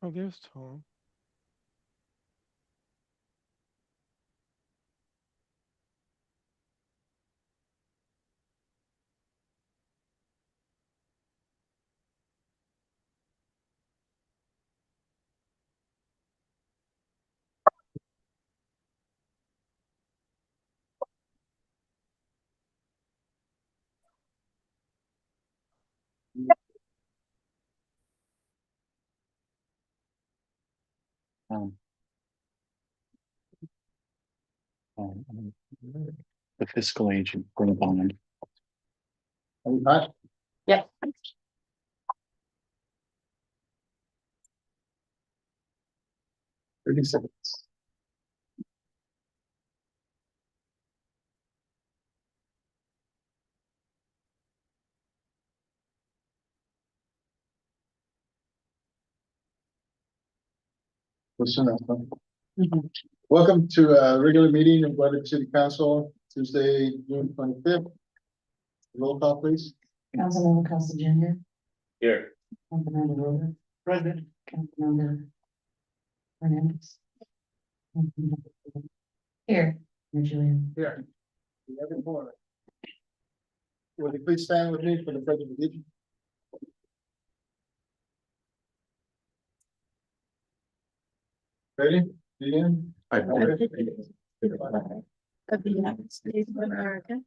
Oh, there's Tom. Um, the fiscal agent for the bond. Yep. 30 seconds. Listen up. Welcome to a regular meeting of Guadalupe City Council, Tuesday, June 25th. Roll call, please. Councilmember Costa Junior. Here. Councilmember Rover. Present. Councilmember Hernandez. Here. Mayor Julian. Here. We have it for. Will you please stand with me for the pledge of allegiance? Ready? Begin. Of the United States of America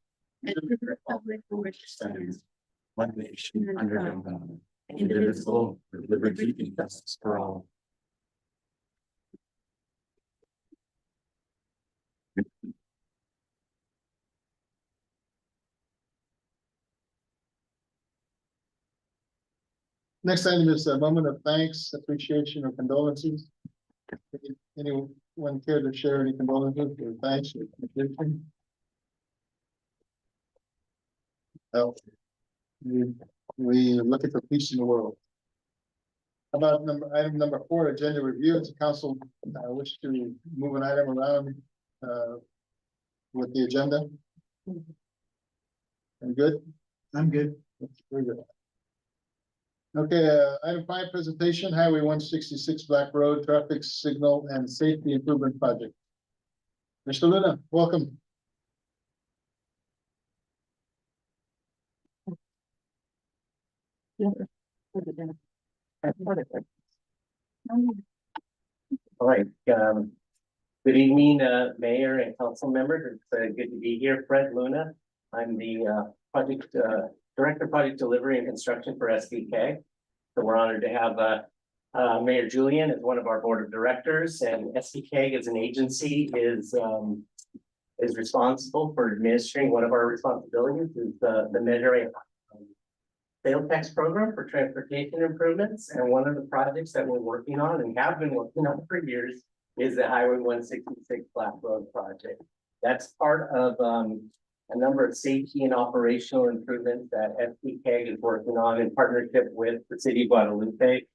and the republic for which it stands, One nation under God, indivisible, with liberty and justice for all. Next item is a moment of thanks, appreciation, or condolences. Anyone care to share any condolences or thanks or appreciation? Oh, we looking for peace in the world. How about item number 4, agenda review? As a council, I wish to move an item around with the agenda. I'm good. I'm good. That's very good. Okay, item 5, presentation, Highway 166 Black Road Traffic Signal and Safety Improvement Project. Mr. Luna, welcome. All right, good evening, Mayor and council members. It's good to be here. Fred Luna. I'm the project Director of Project Delivery and Construction for SDK. So we're honored to have Mayor Julian as one of our board of directors, and SDK as an agency is responsible for administering. One of our responsibilities is the measuring sales tax program for transportation improvements. And one of the projects that we're working on and have been working on for years is the Highway 166 Black Road project. That's part of a number of safety and operational improvements that SDK is working on in partnership with the City of Guadalupe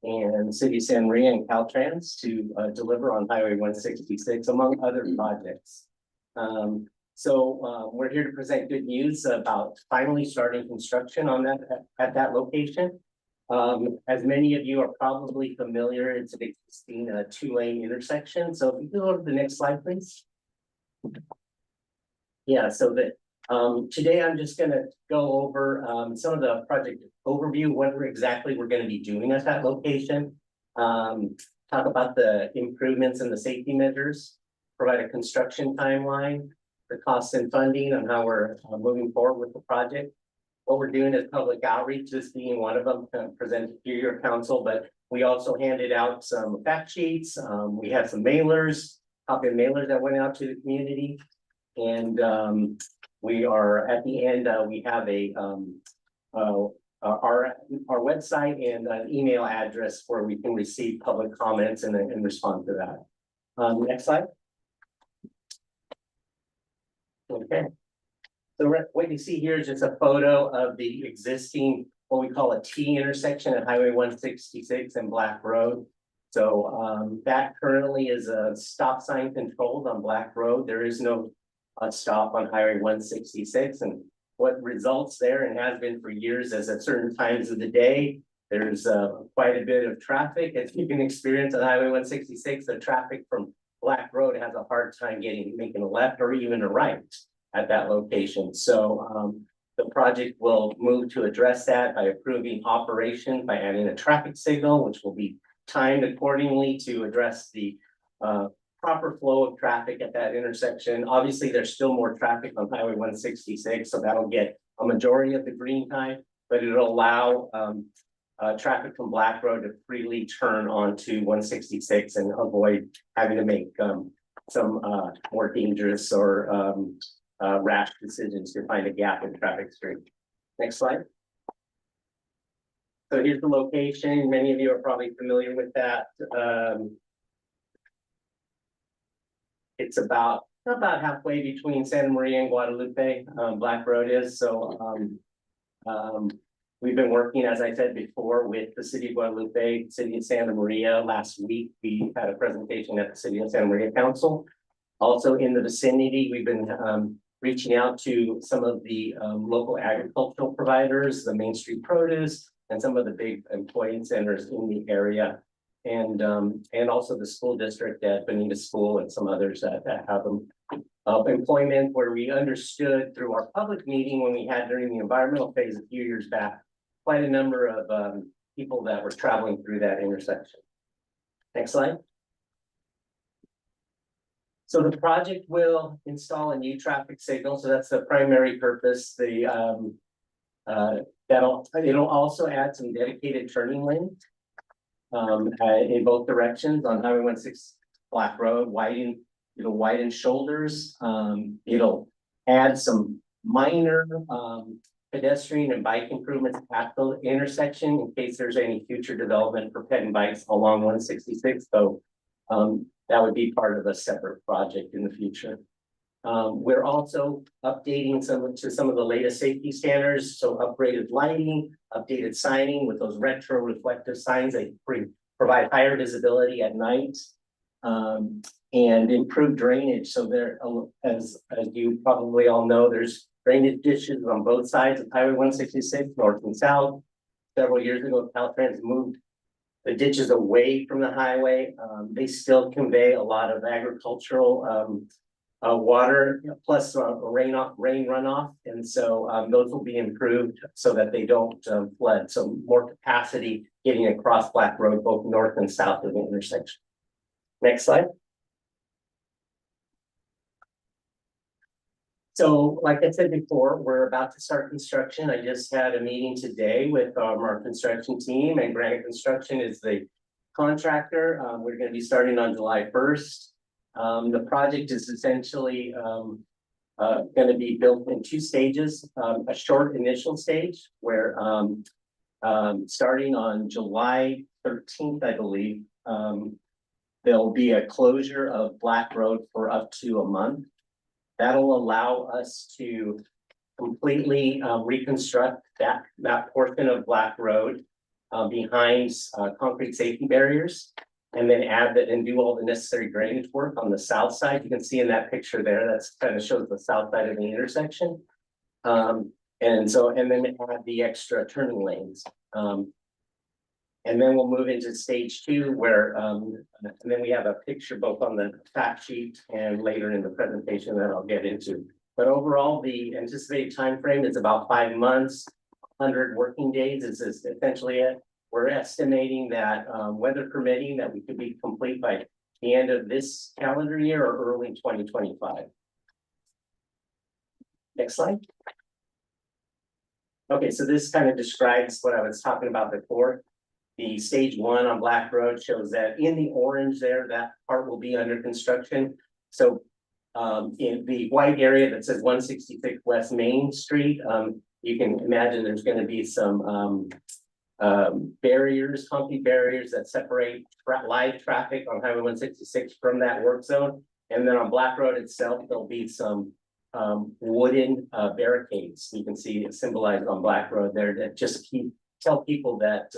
and City of San Maria and Caltrans to deliver on Highway 166, among other projects. So we're here to present good news about finally starting construction on that at that location. As many of you are probably familiar, it's an existing 2-lane intersection. So if you can go to the next slide, please. Yeah, so that today I'm just going to go over some of the project overview, what exactly we're going to be doing at that location. Talk about the improvements and the safety measures, provide a construction timeline, the costs and funding, and how we're moving forward with the project. What we're doing is public outreach, this being one of them, presented to your council, but we also handed out some fact sheets. We had some mailers, copy of mailers that went out to the community. And we are at the end, we have our website and an email address where we can receive public comments and respond to that. Next slide. Okay. So what you see here is just a photo of the existing, what we call a T intersection at Highway 166 and Black Road. So that currently is a stop sign controlled on Black Road. There is no stop on Highway 166, and what results there and has been for years is at certain times of the day, there's quite a bit of traffic. As you can experience on Highway 166, the traffic from Black Road has a hard time making a left or even a right at that location. So the project will move to address that by approving operation, by adding a traffic signal, which will be timed accordingly to address the proper flow of traffic at that intersection. Obviously, there's still more traffic on Highway 166, so that'll get a majority of the green time, but it'll allow traffic from Black Road to freely turn onto 166 and avoid having to make some more dangerous or rash decisions to find a gap in traffic stream. Next slide. So here's the location. Many of you are probably familiar with that. It's about halfway between Santa Maria and Guadalupe, Black Road is. So we've been working, as I said before, with the city of Guadalupe, city of Santa Maria. Last week, we had a presentation at the city of Santa Maria Council. Also in the vicinity, we've been reaching out to some of the local agricultural providers, the Main Street Produce, and some of the big employment centers in the area. And also the school district at Bonita School and some others that have employment, where we understood through our public meeting when we had during the environmental phase a few years back, quite a number of people that were traveling through that intersection. Next slide. So the project will install a new traffic signal. So that's the primary purpose. It'll also add some dedicated turning lanes in both directions on Highway 166 Black Road. It'll widen shoulders. It'll add some minor pedestrian and bike improvements at the intersection in case there's any future development for pet and bikes along 166. So that would be part of a separate project in the future. We're also updating some of the latest safety standards. So upgraded lighting, updated signing with those retro reflective signs that provide higher visibility at night, and improved drainage. So there, as you probably all know, there's drainage ditches on both sides of Highway 166, north and south. Several years ago, Caltrans moved the ditches away from the highway. They still convey a lot of agricultural water plus rain runoff, and so those will be improved so that they don't flood. So more capacity getting across Black Road, both north and south of the intersection. Next slide. So, like I said before, we're about to start construction. I just had a meeting today with our construction team, and Granite Construction is the contractor. We're going to be starting on July 1st. The project is essentially going to be built in two stages. A short initial stage where starting on July 13th, I believe, there'll be a closure of Black Road for up to a month. That'll allow us to completely reconstruct that portion of Black Road behind concrete safety barriers, and then add that and do all the necessary drainage work on the south side. You can see in that picture there, that's kind of shows the south side of the intersection. And then add the extra turning lanes. And then we'll move into stage 2 where, and then we have a picture both on the fact sheet and later in the presentation that I'll get into. But overall, the anticipated time frame is about 5 months, 100 working days is essentially it. We're estimating that weather permitting that we could be complete by the end of this calendar year or early 2025. Next slide. Okay, so this kind of describes what I was talking about before. The stage 1 on Black Road shows that in the orange there, that part will be under construction. So in the white area that says 166 West Main Street, you can imagine there's going to be some barriers, concrete barriers that separate live traffic on Highway 166 from that work zone. And then on Black Road itself, there'll be some wooden barricades. You can see it symbolized on Black Road there that just tell people that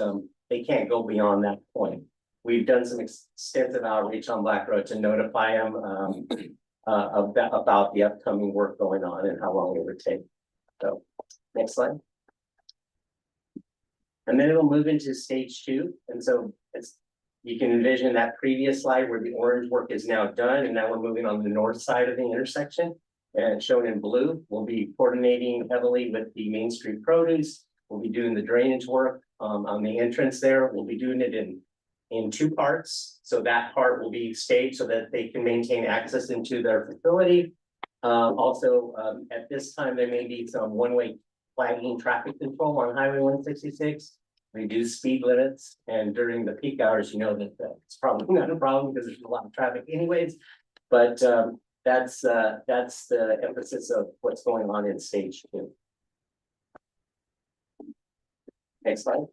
they can't go beyond that point. We've done some extensive outreach on Black Road to notify them about the upcoming work going on and how long it would take. So Next slide. And then it'll move into stage two, and so it's, you can envision that previous slide where the orange work is now done, and now we're moving on the north side of the intersection. And shown in blue, we'll be coordinating heavily with the Main Street Produce. We'll be doing the drainage work on the entrance there. We'll be doing it in two parts. So that part will be staged so that they can maintain access into their facility. Also, at this time, there may be some one-way flagging traffic control on Highway 166, reduce speed limits, and during the peak hours, you know that it's probably not a problem because there's a lot of traffic anyways. But that's the emphasis of what's going on in stage two. Next slide.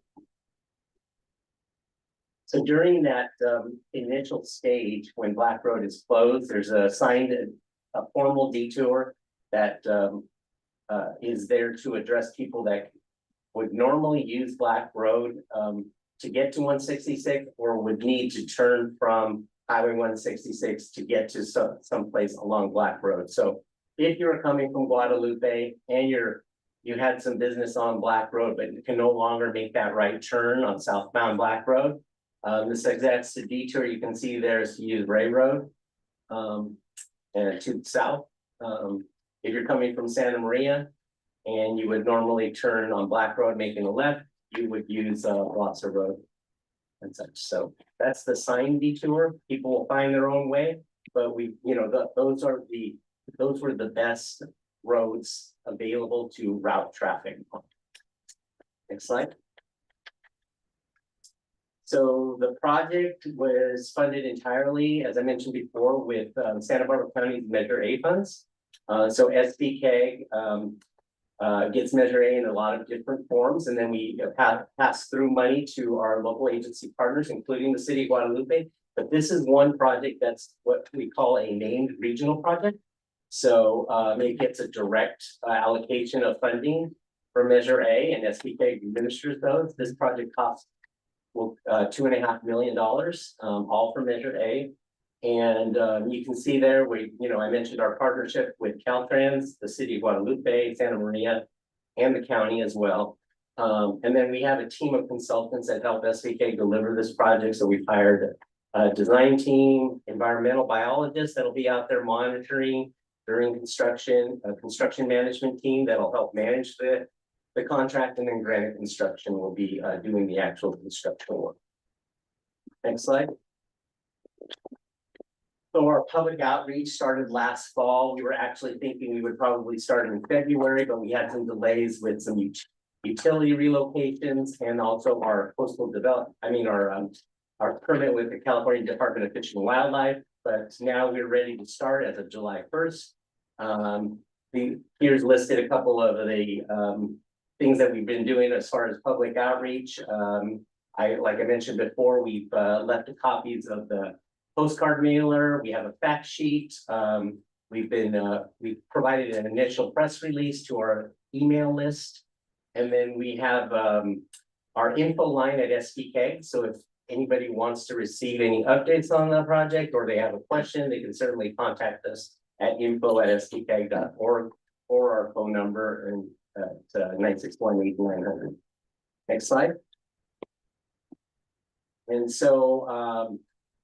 So during that initial stage, when Black Road is closed, there's a formal detour that is there to address people that would normally use Black Road to get to 166 or would need to turn from Highway 166 to get to someplace along Black Road. So if you're coming from Guadalupe and you had some business on Black Road, but you can no longer make that right turn on southbound Black Road, this exacts the detour you can see there is to use Ray Road and to the south. If you're coming from Santa Maria and you would normally turn on Black Road making a left, you would use Blosser Road and such. So that's the sign detour. People will find their own way, but those were the best roads available to route traffic. Next slide. So the project was funded entirely, as I mentioned before, with Santa Barbara County's Measure A funds. So SBK gets Measure A in a lot of different forms, and then we pass through money to our local agency partners, including the city of Guadalupe. But this is one project that's what we call a named regional project. So it gets a direct allocation of funding for Measure A, and SBK administers those. This project costs $2.5 million, all for Measure A. And you can see there, I mentioned our partnership with Caltrans, the city of Guadalupe, Santa Maria, and the county as well. And then we have a team of consultants that help SBK deliver this project. So we've hired a design team, environmental biologists that'll be out there monitoring during construction, a construction management team that'll help manage the contract, and then Granite Construction will be doing the actual construction work. Next slide. So our public outreach started last fall. We were actually thinking we would probably start in February, but we had some delays with some utility relocations and also our coastal our permit with the California Department of Fish and Wildlife. But now we're ready to start as of July 1st. Here's listed a couple of the things that we've been doing as far as public outreach. Like I mentioned before, we've left copies of the postcard mailer. We have a fact sheet. We've provided an initial press release to our email list. And then we have our info line at SBK. So if anybody wants to receive any updates on the project or they have a question, they can certainly contact us at info@sbk.org or our phone number and at 961-8900. Next slide. And so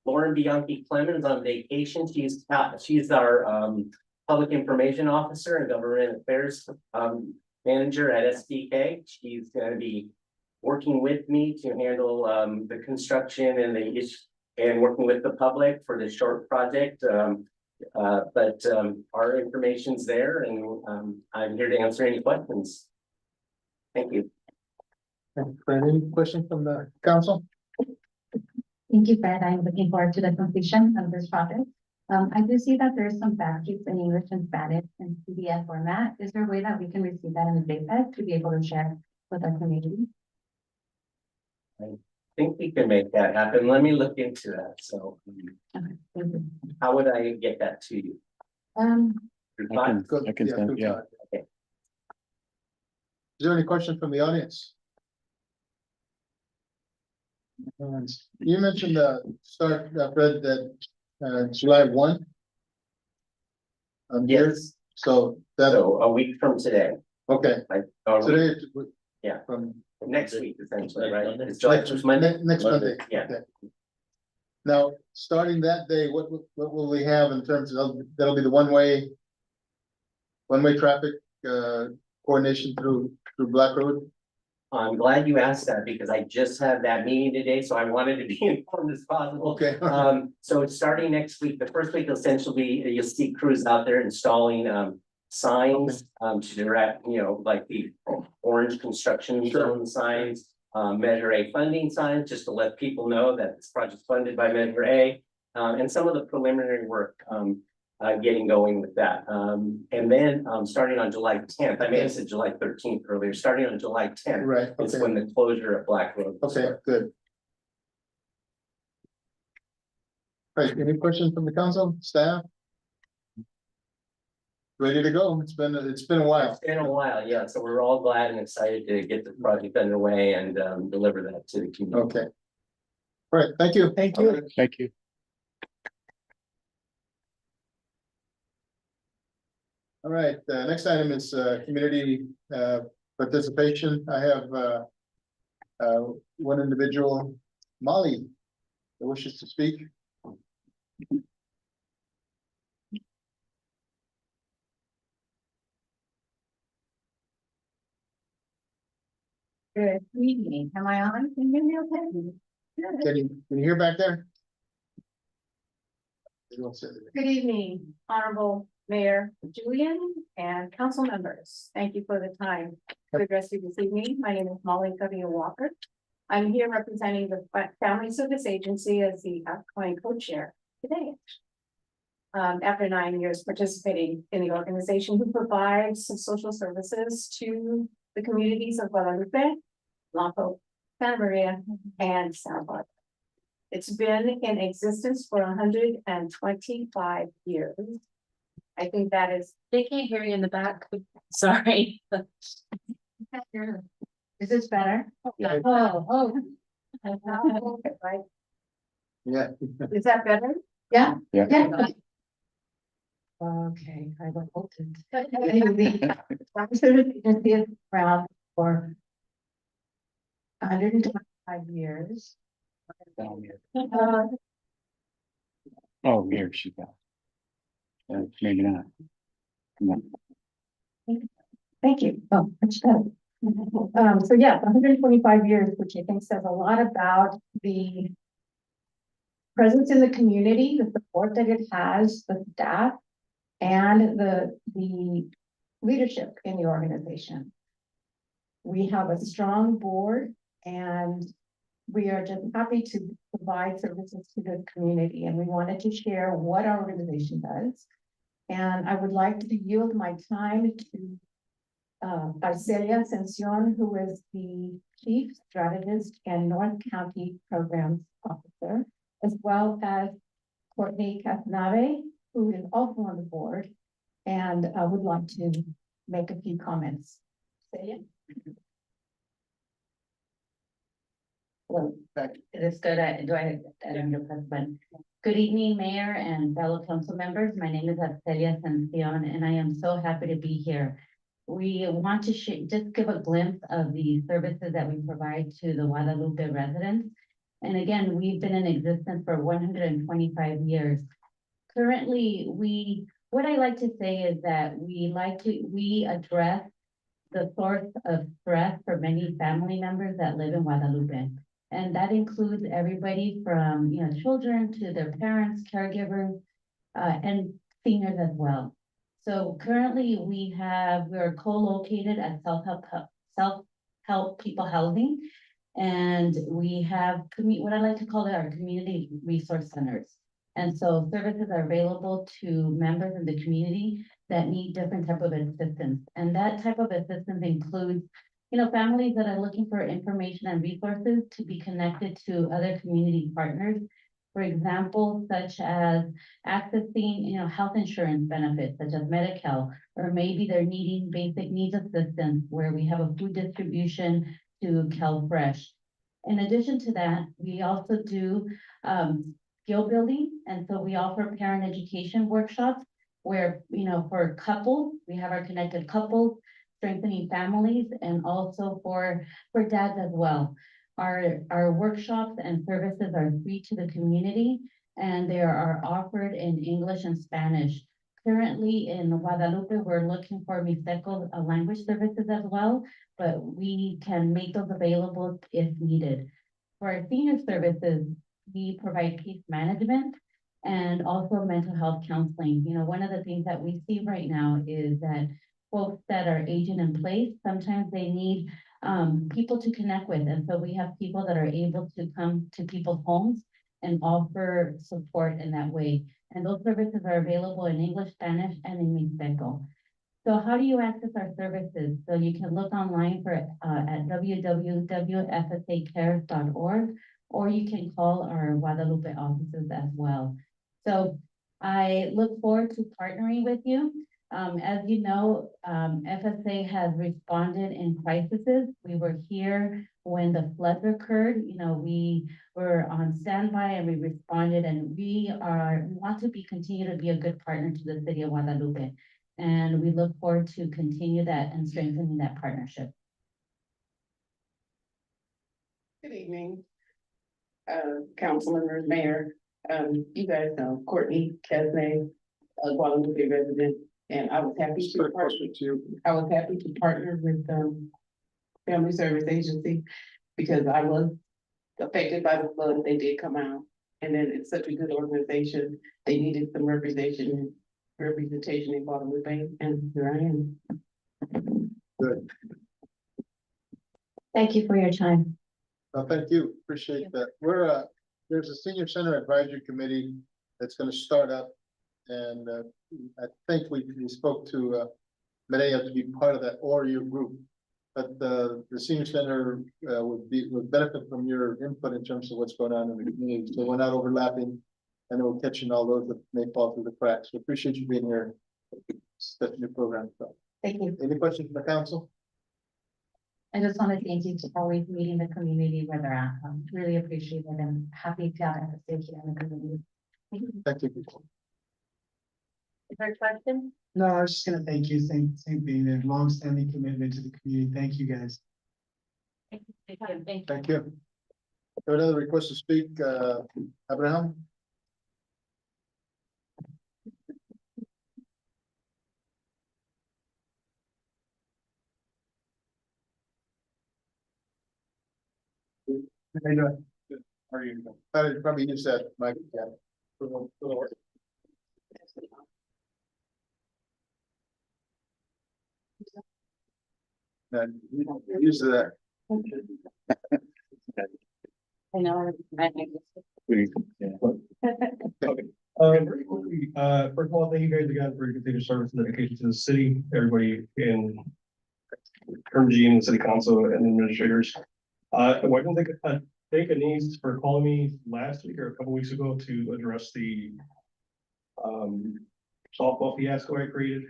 Lauren Bianchi Clemens on vacation. She's our public information officer and government affairs manager at SBK. She's going to be working with me to handle the construction and the issue and working with the public for this short project. But our information's there, and I'm here to answer any questions. Thank you. Any questions from the council? Thank you, Fred. I'm looking forward to the completion of this project. I do see that there's some fact sheets in English and Spanish in PDF format. Is there a way that we can receive that in a JPEG to be able to share with our community? I think we can make that happen. Let me look into that. So Okay, thank you. how would I get that to you? Through I Todd? can, Good. I can send, good yeah. thought. Okay. Is there any questions from the audience? You mentioned start, Fred, that July 1. Yes. So that, So a week from today. Okay, Or today. Yeah. From next week essentially, right? Monday. It's July first Monday. Next Monday. Yeah. Okay. Now, starting that day, what will we have in terms of, that'll be the one-way traffic, coordination through Black Road? I'm glad you asked that because I just had that meeting today, so I wanted to be informed as possible. Okay. So it's starting next week. The first week will essentially be, you'll see crews out there installing signs to direct, like the orange construction Sure. zone signs. Measure A funding signs, just to let people know that this project's funded by Measure A. And some of the preliminary work getting going with that. And then starting on July 10th, I may have said July 13th earlier, starting on July 10th. Right, It's okay, when the closure of Black Road. will okay, start. good. All right, any questions from the council, staff? Ready to go? It's been a while. It's been a while, yeah, so we're all glad and excited to get the project underway and deliver that to the community. Okay. All right, thank you. Thank you. Thank you. All right, next item is community participation. I have one individual, Molly, that wishes to speak. Good evening. Am I on? Can you hear me okay? Can you hear back there? You don't say it. Good evening, Honorable Mayor Julian and council members. Thank you for the time to address you this evening. My name is Molly Covey Walker. I'm here representing the Family Service Agency as the outgoing co-chair today. After 9 years participating in the organization who provides some social services to the communities of Guadalupe, Blanco, Santa Maria, and Santa Barbara. It's been in existence for 125 years. I think that is, They can't hear you in the back. Sorry. Is this better? Yeah. Oh. right? Yeah. Is that better? Yeah. Yeah. Yeah. Okay, I will hold it. Agency is around for 125 years. Oh, here she got. Maybe not. No. Thank you. Oh, much better. So yeah, 125 years, which I think says a lot about the presence in the community, the support that it has, the staff, and the leadership in the organization. We have a strong board and we are just happy to provide services to the community, and we wanted to share what our organization does. And I would like to yield my time to Arcelia Ascension, who is the Chief Strategist and North County Programs Officer, as well as Courtney Casanave, who is also on the board, and I would like to make a few comments. Arcelia? Well, it is good. Good evening, Mayor and fellow council members. My name is Arcelia Ascension, and I am so happy to be here. We want to just give a glimpse of the services that we provide to the Guadalupe residents. And again, we've been in existence for 125 years. Currently, what I like to say is that we address the source of stress for many family members that live in Guadalupe. And that includes everybody from, children to their parents, caregivers, and seniors as well. So currently we're co-located at self-help people housing. And we have what I like to call our community resource centers. And so services are available to members in the community that need different type of assistance. And that type of assistance includes, families that are looking for information and resources to be connected to other community partners. For example, such as accessing, health insurance benefits such as Medi-Cal, or maybe they're needing basic needs assistance where we have a food distribution to CalFresh. In addition to that, we also do skill building. And so we offer parent education workshops where, for couples, we have our connected couples strengthening families and also for dads as well. Our workshops and services are free to the community and they are offered in English and Spanish. Currently in Guadalupe, we're looking for Mixteco language services as well, but we can make those available if needed. For our senior services, we provide case management and also mental health counseling. You know, one of the things that we see right now is that folks that are aging in place, sometimes they need people to connect with. And so we have people that are able to come to people's homes and offer support in that way. And those services are available in English, Spanish, and in Mixteco. So how do you access our services? So you can look online for at www.fsacares.org, or you can call our Guadalupe offices as well. So I look forward to partnering with you. As you know, FSA has responded in crises. We were here when the floods occurred. You know, we were on standby and we responded, and we want to continue to be a good partner to the city of Guadalupe. And we look forward to continue that and strengthening that partnership. Good evening, council members, mayor. You guys know Courtney Kesney, a Guadalupe resident, and I was happy to partner with Family Service Agency because I was affected by the flood. They did come out, and then it's such a good organization. They needed some representation in Guadalupe, and here I am. Good. Thank you for your time. Thank you. Appreciate that. There's a senior center advisory committee that's gonna start up. And I think we spoke to Medea to be part of that or your group. But the senior center would benefit from your input in terms of what's going on in the community. So we're not overlapping. And we're catching all those that may fall through the cracks. We appreciate you being here. Stepping your program. So, Thank you. any questions from the council? I just want to thank you for always meeting the community where they're at. Really appreciate it and happy to have FSA here in the community. Thank you. Is there a question? No, I was just gonna thank you, same thing, their longstanding commitment to the community, thank you guys. Thank you. Thank you. Another request to speak, Abraham? How you doing? Good. How are you? I probably use that mic. Yeah. And we don't use that. I know. Very quickly, first of all, thank you guys again for your continued service and dedication to the city, everybody in Kermji and the city council and administrators. I don't think thank Anise for calling me last week or a couple weeks ago to address the softball fiasco I created.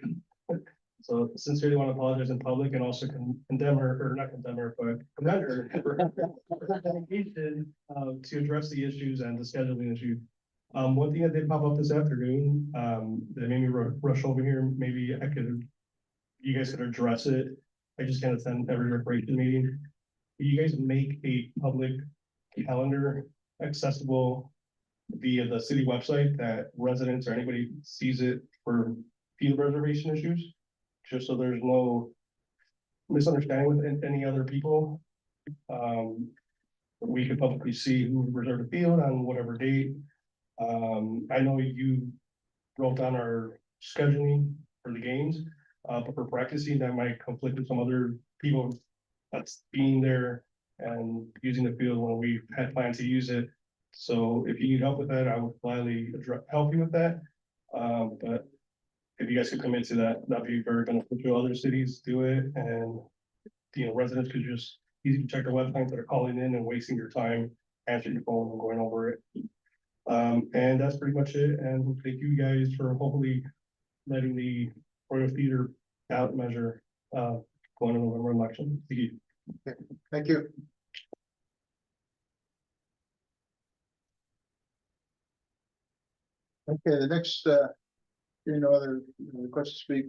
So sincerely want to apologize in public and also condemn her, or not condemn her, but commend her for her dedication to address the issues and the scheduling issue. One thing that did pop up this afternoon that made me rush over here, maybe you guys could address it. I just can't attend every recreation meeting. You guys make a public calendar accessible via the city website that residents or anybody sees it for field reservation issues, just so there's no misunderstanding with any other people. We can publicly see who reserved a field on whatever date. I know you wrote down our scheduling for the games, but for practicing that might conflict with some other people that's being there and using the field when we had planned to use it. So if you need help with that, I would gladly help you with that. But if you guys could commit to that, that'd be very beneficial. Other cities do it, and residents could just easily check their websites that are calling in and wasting your time answering your phone and going over it. And that's pretty much it. And thank you guys for hopefully letting the Royal Theater ballot measure going in the November election. Thank you. Thank you. Okay, the next, no other request to speak.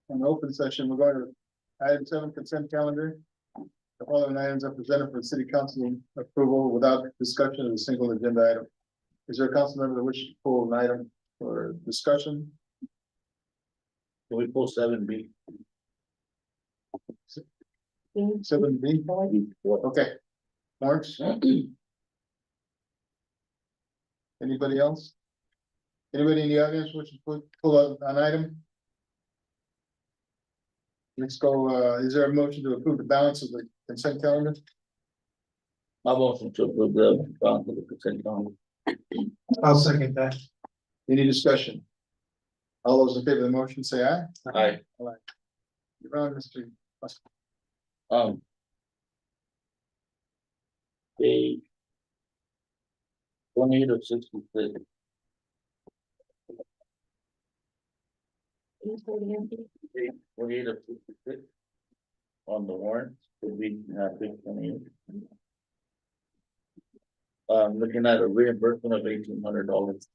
an open session, we're going to item 7 consent calendar. The following items are presented for city council approval without discussion of a single agenda item. Is there a council member that wishes to pull an item for discussion? Can we pull 7B? 7B? Okay. Lawrence? Anybody else? Anybody in the audience wish to pull an item? Let's go, is there a motion to approve the balance of the consent calendar? My motion to approve the balance of the consent calendar. I'll second that. Any discussion? All those in favor of the motion, say aye. Aye. You're on, Mr. The 28 or 66. 28 or 66 on the warrant would be 628. Looking at a reimbursement of $1,800.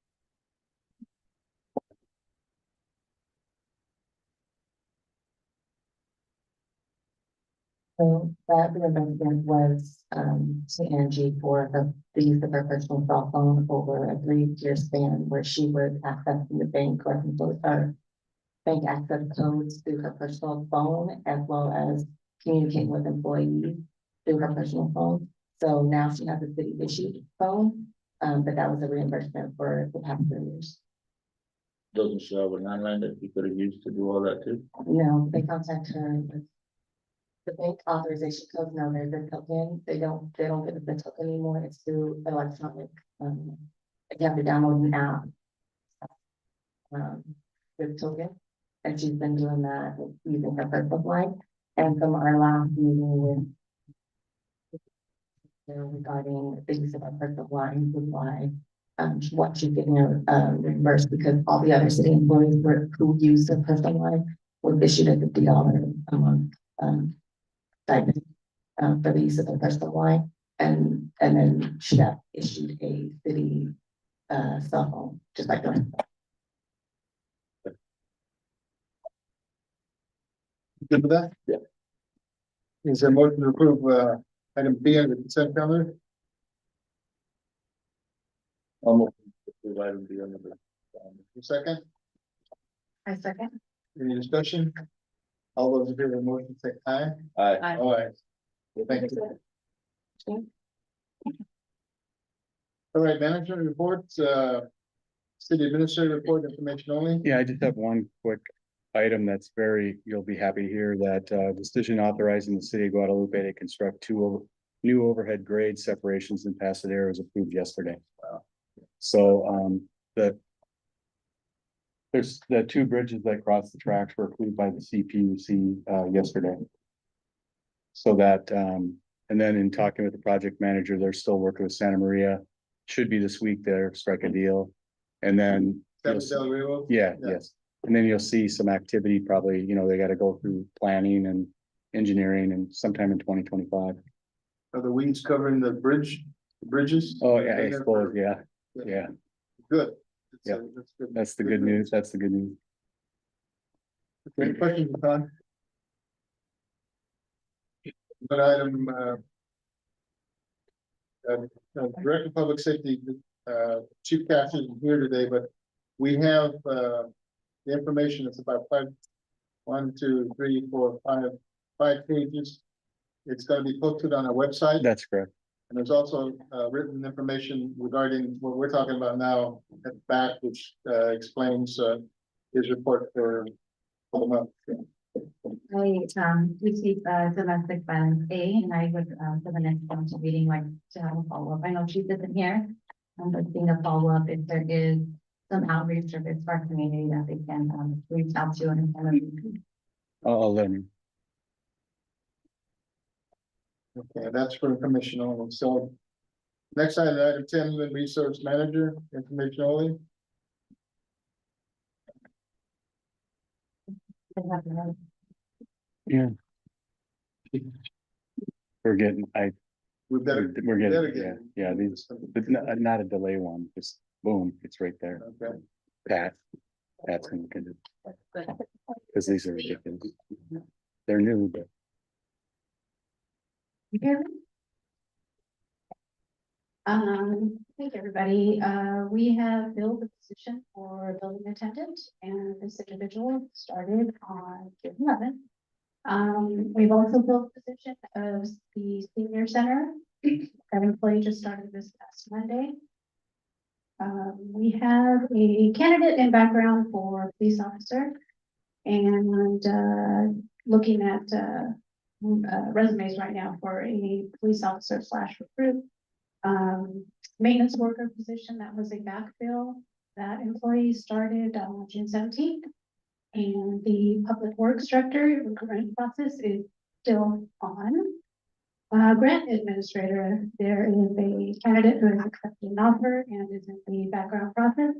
So that reimbursement was to Angie for the use of her personal cell phone over a 3-year span where she was accessing the bank or bank access codes through her personal phone as well as communicating with employees through her personal phone. So now she has a city issued phone, but that was a reimbursement for the past 3 years. Doesn't show up a landline that you could have used to do all that too. No, they contact her with the bank authorization code. No, there's a token. They don't get the token anymore. It's through electronic. You have to download an app. With token, and she's been doing that using her personal line. And from our last meeting with regarding the use of our personal line, was why what she's getting reimbursed because all the other city employees who use their personal line were issued a $50 a month stipend for the use of their personal line, and then she got issued a city cell phone, just like that. Good with that? Yeah. Is there a motion to approve item B on the consent calendar? Almost. Item B on the. Second, I second. any discussion? All those in favor of the motion say aye. Aye. All right. Thank you. All right, manager reports, city administrator report information only. Yeah, I just have one quick item that's you'll be happy to hear that decision authorizing the city of Guadalupe to construct 2 new overhead grade separations in Pasadena was approved yesterday. Wow. So there's the 2 bridges that cross the tracks were approved by the CPUC yesterday. So that and then in talking with the project manager, they're still working with Santa Maria. Should be this week they'll strike a deal. And then Del Rio. yeah, Yeah. yes. And then you'll see some activity, probably, they got to go through planning and engineering and sometime in 2025. Are the weeds covering the bridges? Oh, yeah, I suppose, yeah. Good. Yeah. That's good. That's the good news. That's the good news. Any questions, Tom? Good item, Director of Public Safety, Chief Cash isn't here today, but we have, the information. It's about 5 pages. It's gonna be posted on our website. That's correct. And there's also, written information regarding what we're talking about now at the back, which, explains, his report for the month. I received domestic violence A, and I would for the next council meeting like to have a follow-up. I know Chief isn't here. But being a follow-up if there is some outreach service for our community that they can reach out to and kind of. I'll let him. Okay, that's for information only. So next item 10, human resource manager, information only. Yeah. We're getting, We better. we're we better getting, get- yeah, these, it's not a delay one, just boom, it's right there. Okay, Pat. That's gonna kind of, because these are ridiculous. They're new, but Thank you, everybody. We have filled the position for building attendant, and this individual started on June 11th. We've also filled the position of the senior center. That employee just started this past Monday. We have a candidate in background for police officer, and looking at resumes right now for a police officer / recruit. Maintenance worker position, that was a backfill. That employee started on June 17th. And the public works director recruitment process is still on. Grant administrator, there is a candidate who has accepted an offer and is in the background process.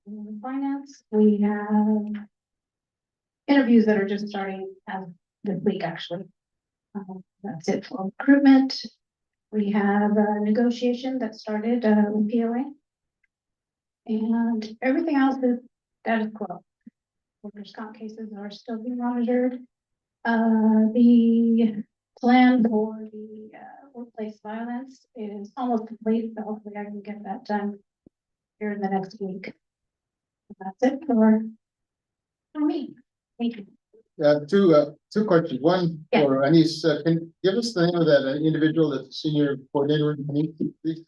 In finance, we have interviews that are just starting as this week, actually. That's it for recruitment. We have a negotiation that started with POA. And everything else is status quo. Workers' comp cases are still being monitored. The plan for the workplace violence is almost complete, so hopefully I can get that done here in the next week. That's it for me. Thank you. Two questions. One Yeah. for Anis, can you give us the name of that individual that's the senior coordinator in Anis, please?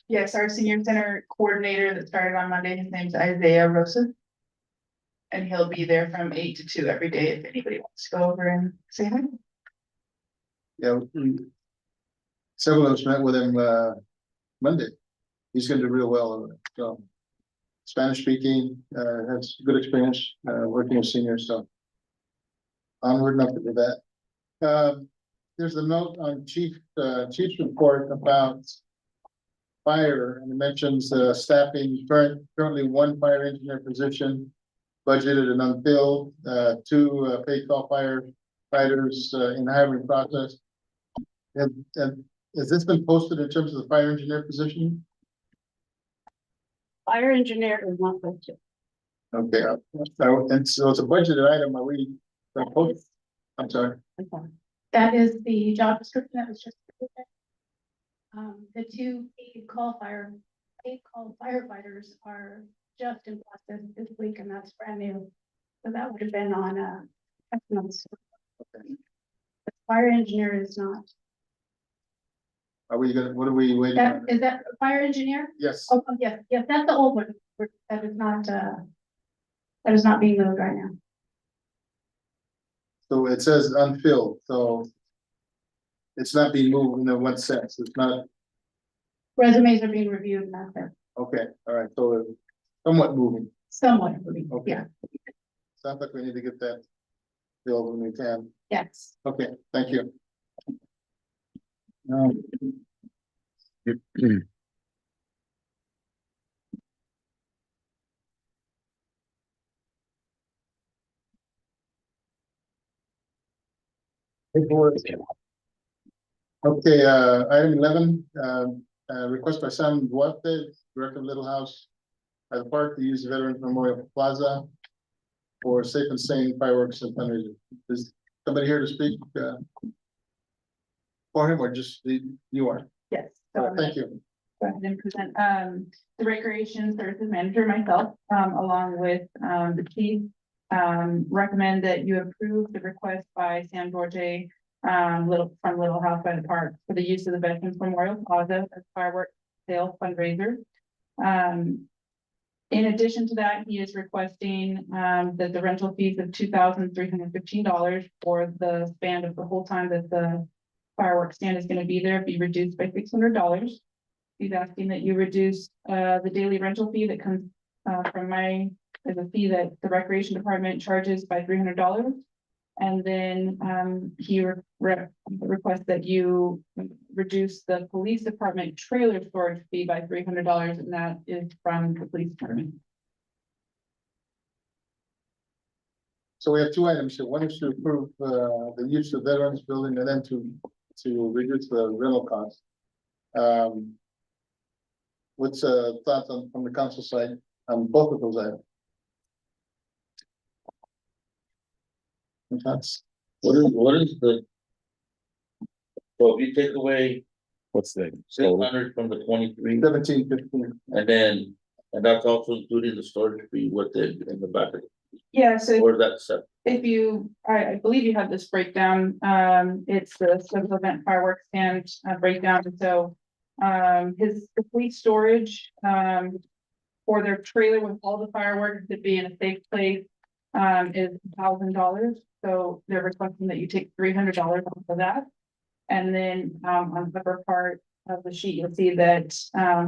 Yes, our senior center coordinator that started on Monday, his name's Isaiah Rosa. And he'll be there from 8 to 2 every day if anybody wants to go over and say hi. Yeah. Several of us met with him Monday. He's gonna do real well. So Spanish speaking, has good experience working with seniors, so onward and upward with that. There's a note on chief's report about fire, and it mentions staffing, currently one fire engineer position budgeted and unfilled, 2 paid call firefighters in the hiring process. And has this been posted in terms of the fire engineer position? Fire engineer is not budget. Okay, and so it's a budgeted item, are we? I'm sorry. That is the job description that was just. The 2 paid call firefighters are just in process this week, and that's brand new. So that would have been on next month's. The fire engineer is not. Are we gonna, what are we waiting That on? is that a fire engineer? Yes, Oh, yes, that's the old one. That is not being moved right now. so it says unfilled, so it's not being moved in one sense, it's not, Resumes are being reviewed, not there. okay, all right, so it's somewhat moving. Somewhat, Okay. yeah, Sounds like we need to get that filled when we can. yes. Okay, thank you. Okay, item 11, request by Sam Duarte, Director of Little House at the park to use the Veterans Memorial Plaza for safe and sane fireworks and fundraising. Is somebody here to speak for him, or just you are? Yes. All right, thank you. Go ahead and present, the recreation services manager, myself, along with, the chief. Recommend that you approve the request by Sam Duarte, from Little House by the Park for the use of the Veterans Memorial Plaza as fireworks sale fundraiser. In addition to that, he is requesting, that the rental fees of $2,315 for the span of the whole time that the fireworks stand is gonna be there, be reduced by $600. He's asking that you reduce, the daily rental fee that comes, from as a fee that the recreation department charges by $300. And then, he requests that you reduce the police department trailer storage fee by $300, and that is from the police department. So we have 2 items here. One is to approve the use of veterans building, and then to reduce the rental cost. What's thoughts on from the council side on both of those items? Any thoughts? What is the? So if you take away What's the? 600 from the 23, 17, 15. and that's also including the storage fee with it in the back, Yeah, so or is that separate? if you, I believe you have this breakdown, it's the special event fireworks and breakdown, so. His complete storage, for their trailer with all the fireworks to be in a safe place. Is $1,000, so they're requesting that you take $300 off of that. And then, on the upper part of the sheet, you'll see that,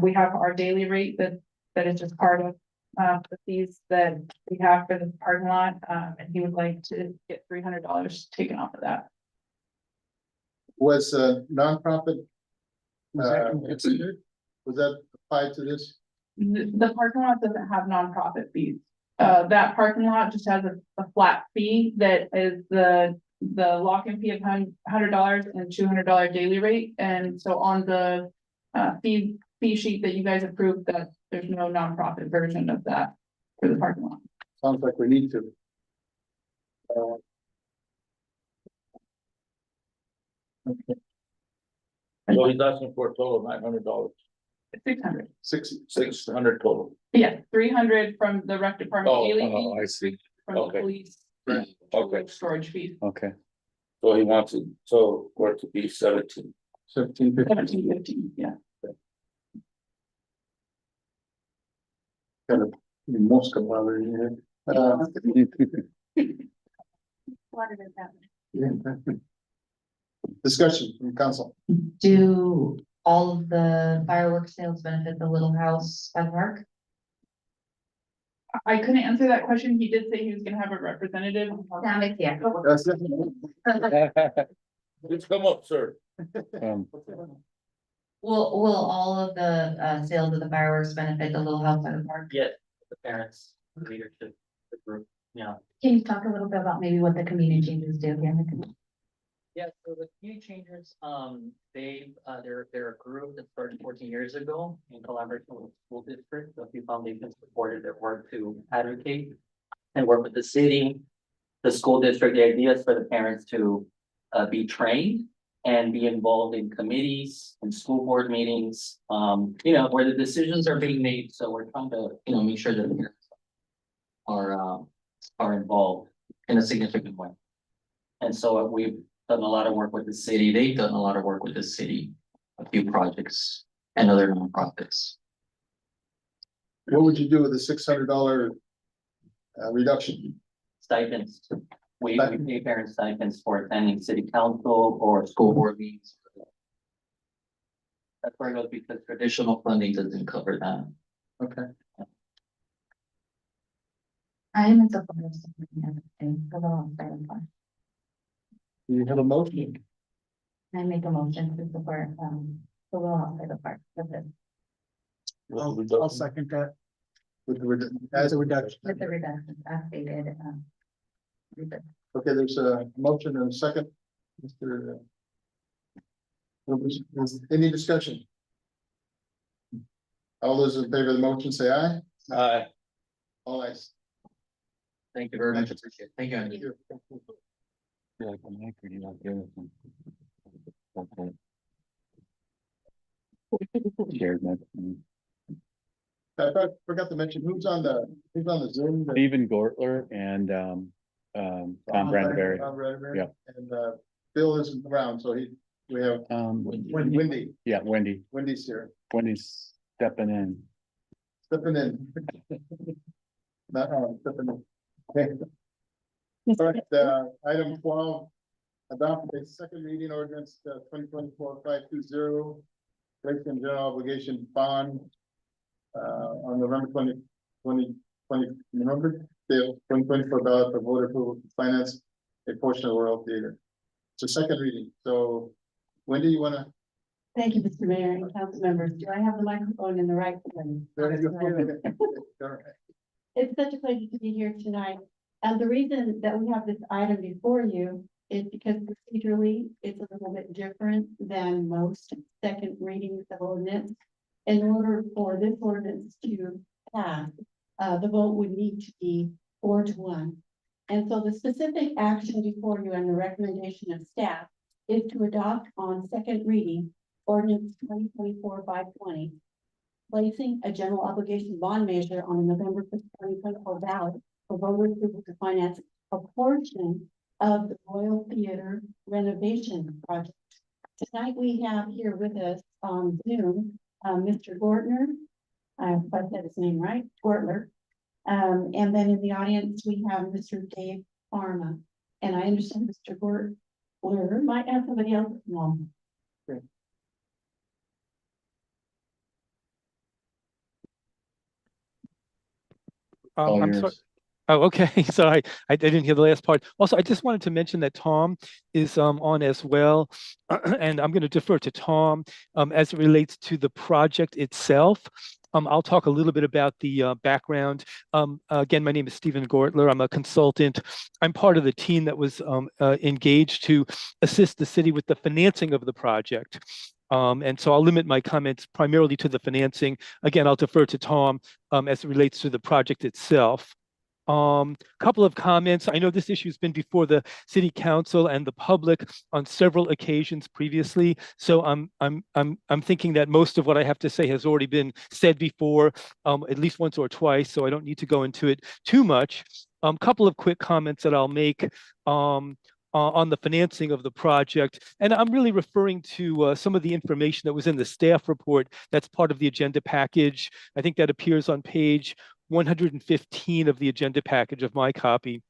we have our daily rate that is just part of. The fees that we have for the parking lot, and he would like to get $300 taken off of that. Was nonprofit considered? Was that applied to this? The parking lot doesn't have nonprofit fees. That parking lot just has a flat fee that is the lock-in fee of $100 and $200 daily rate. And so on the fee sheet that you guys approved, that there's no nonprofit version of that for the parking lot. Sounds like we need to. Okay, So he's asking for a total of $900, 600. 600 total. Yeah, 300 from the rec department daily Oh, fee, I see. from the okay. police. Okay. Storage fees, Okay. So he wants it, so for it to be 17. 17, 15. 17, 15, yeah. Kind of most of our here. What is that? Discussion from council. Do all of the fireworks sales benefit the Little House by the Park? I couldn't answer that question. He did say he was gonna have a representative. Sam is here. That's it. Please come up, sir. Will all of the sales of the fireworks benefit the Little House by the Park? Yes, the parents, the leadership, the group, yeah. Can you talk a little bit about maybe what the community changes do here in the community? Yeah, so the community changers, they're a group that started 14 years ago in collaboration with the school district. A few foundations supported their work to advocate and work with the city, the school district. The idea is for the parents to be trained and be involved in committees and school board meetings, where the decisions are being made. So we're trying to, make sure that the parents are involved in a significant way. And so we've done a lot of work with the city. They've done a lot of work with the city, a few projects and other nonprofits. What would you do with the $600 reduction? Stipends. We pay parents stipends for attending city council or school board meetings. That's where it goes because traditional funding doesn't cover that. Okay. I am in support of supporting everything for the Little House by the Park. You have a motion? I make a motion to support the Little House by the Park. That's it. I'll second that. With the as a reduction. With the reductions as stated. Okay, there's a motion and a second. Mr. Any discussion? All those in favor of the motion, say aye. Aye. All ayes. Thank you very much. Appreciate it. Thank you, Andy. Shared that. I forgot to mention, who's on the Zoom? Stephen Gortler and Tom Brandberry. Tom Brandberry. Yeah. And Bill isn't around, so we have Wendy. Yeah, Wendy's here, Wendy's stepping in. stepping in. Not on, stepping in. Okay. All right, item 12. Adopt a second reading ordinance 2024-520. Placed in general obligation bond. On November 2020, November 2024 ballot for voter approval to finance a portion of the Royal Theater. It's a second reading, so Wendy, you wanna? Thank you, Mr. Mayor and council members. Do I have the microphone in the right place? It's such a pleasure to be here tonight. And the reason that we have this item before you is because procedurally, it's a little bit different than most second readings of ordinance. in order for this ordinance to pass, the vote would need to be 4-1. And so the specific action before you and the recommendation of staff is to adopt on second reading ordinance 2024-520, placing a general obligation bond measure on the November 5th, 2024 ballot for voter approval to finance a portion of the Royal Theater renovation project. Tonight we have here with us on Zoom, Mr. Gortner. I hope I said his name right, Gortler. And then in the audience, we have Mr. Dave Pharma. And I understand Mr. Gortler might have somebody else. No. All I'm sorry. yours. Oh, okay. Sorry, I didn't hear the last part. Also, I just wanted to mention that Tom is on as well, and I'm going to defer to Tom as it relates to the project itself. I'll talk a little bit about the background. Again, my name is Stephen Gortler. I'm a consultant. I'm part of the team that was engaged to assist the city with the financing of the project. And so I'll limit my comments primarily to the financing. Again, I'll defer to Tom as it relates to the project itself. Couple of comments. I know this issue has been before the city council and the public on several occasions previously. So I'm thinking that most of what I have to say has already been said before, at least once or twice. So I don't need to go into it too much. Couple of quick comments that I'll make on the financing of the project. And I'm really referring to some of the information that was in the staff report that's part of the agenda package. I think that appears on page 115 of the agenda package of my copy.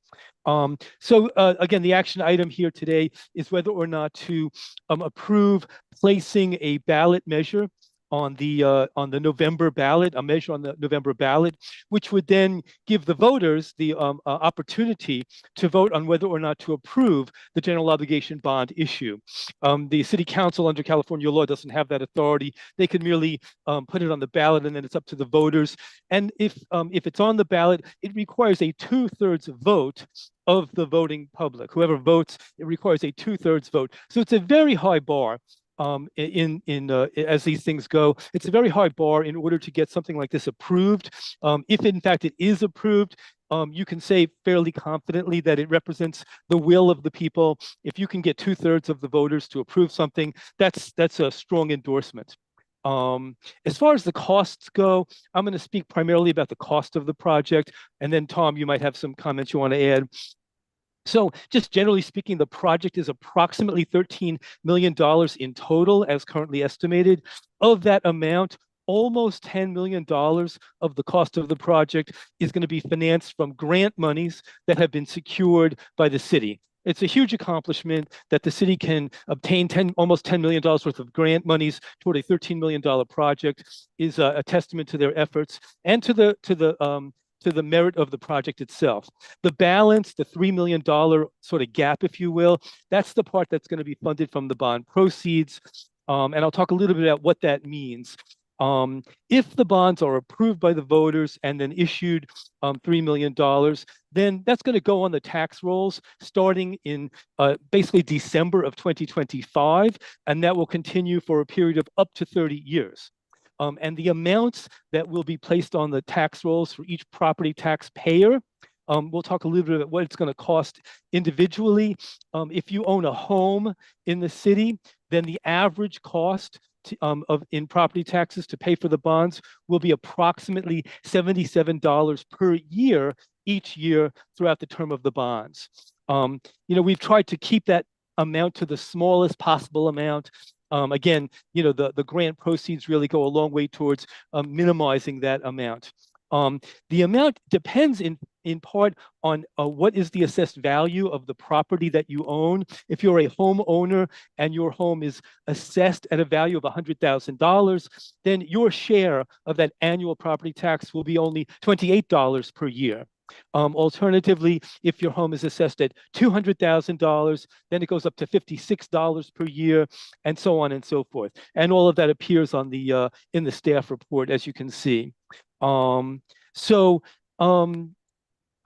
So again, the action item here today is whether or not to approve placing a ballot measure on the November ballot, a measure on the November ballot, which would then give the voters the opportunity to vote on whether or not to approve the general obligation bond issue. The city council under California law doesn't have that authority. They can merely put it on the ballot, and then it's up to the voters. And if it's on the ballot, it requires a 2/3 vote of the voting public. Whoever votes, it requires a 2/3 vote. So it's a very high bar. As these things go, it's a very high bar in order to get something like this approved. If in fact it is approved, you can say fairly confidently that it represents the will of the people. If you can get 2/3 of the voters to approve something, that's a strong endorsement. As far as the costs go, I'm going to speak primarily about the cost of the project, and then Tom, you might have some comments you want to add. So just generally speaking, the project is approximately $13 million in total as currently estimated. Of that amount, almost $10 million of the cost of the project is going to be financed from grant monies that have been secured by the city. It's a huge accomplishment that the city can obtain almost $10 million worth of grant monies toward a $13 million project is a testament to their efforts and to the merit of the project itself. The balance, the $3 million sort of gap, if you will, that's the part that's going to be funded from the bond proceeds. And I'll talk a little bit about what that means. If the bonds are approved by the voters and then issued $3 million, then that's going to go on the tax rolls starting in basically December of 2025, and that will continue for a period of up to 30 years. And the amounts that will be placed on the tax rolls for each property tax payer, we'll talk a little bit about what it's going to cost individually. If you own a home in the city, then the average cost in property taxes to pay for the bonds will be approximately $77 per year each year throughout the term of the bonds. We've tried to keep that amount to the smallest possible amount. Again, the grant proceeds really go a long way towards minimizing that amount. The amount depends in part on what is the assessed value of the property that you own. If you're a homeowner and your home is assessed at a value of $100,000, then your share of that annual property tax will be only $28 per year. Alternatively, if your home is assessed at $200,000, then it goes up to $56 per year, and so on and so forth. And all of that appears on the in the staff report, as you can see.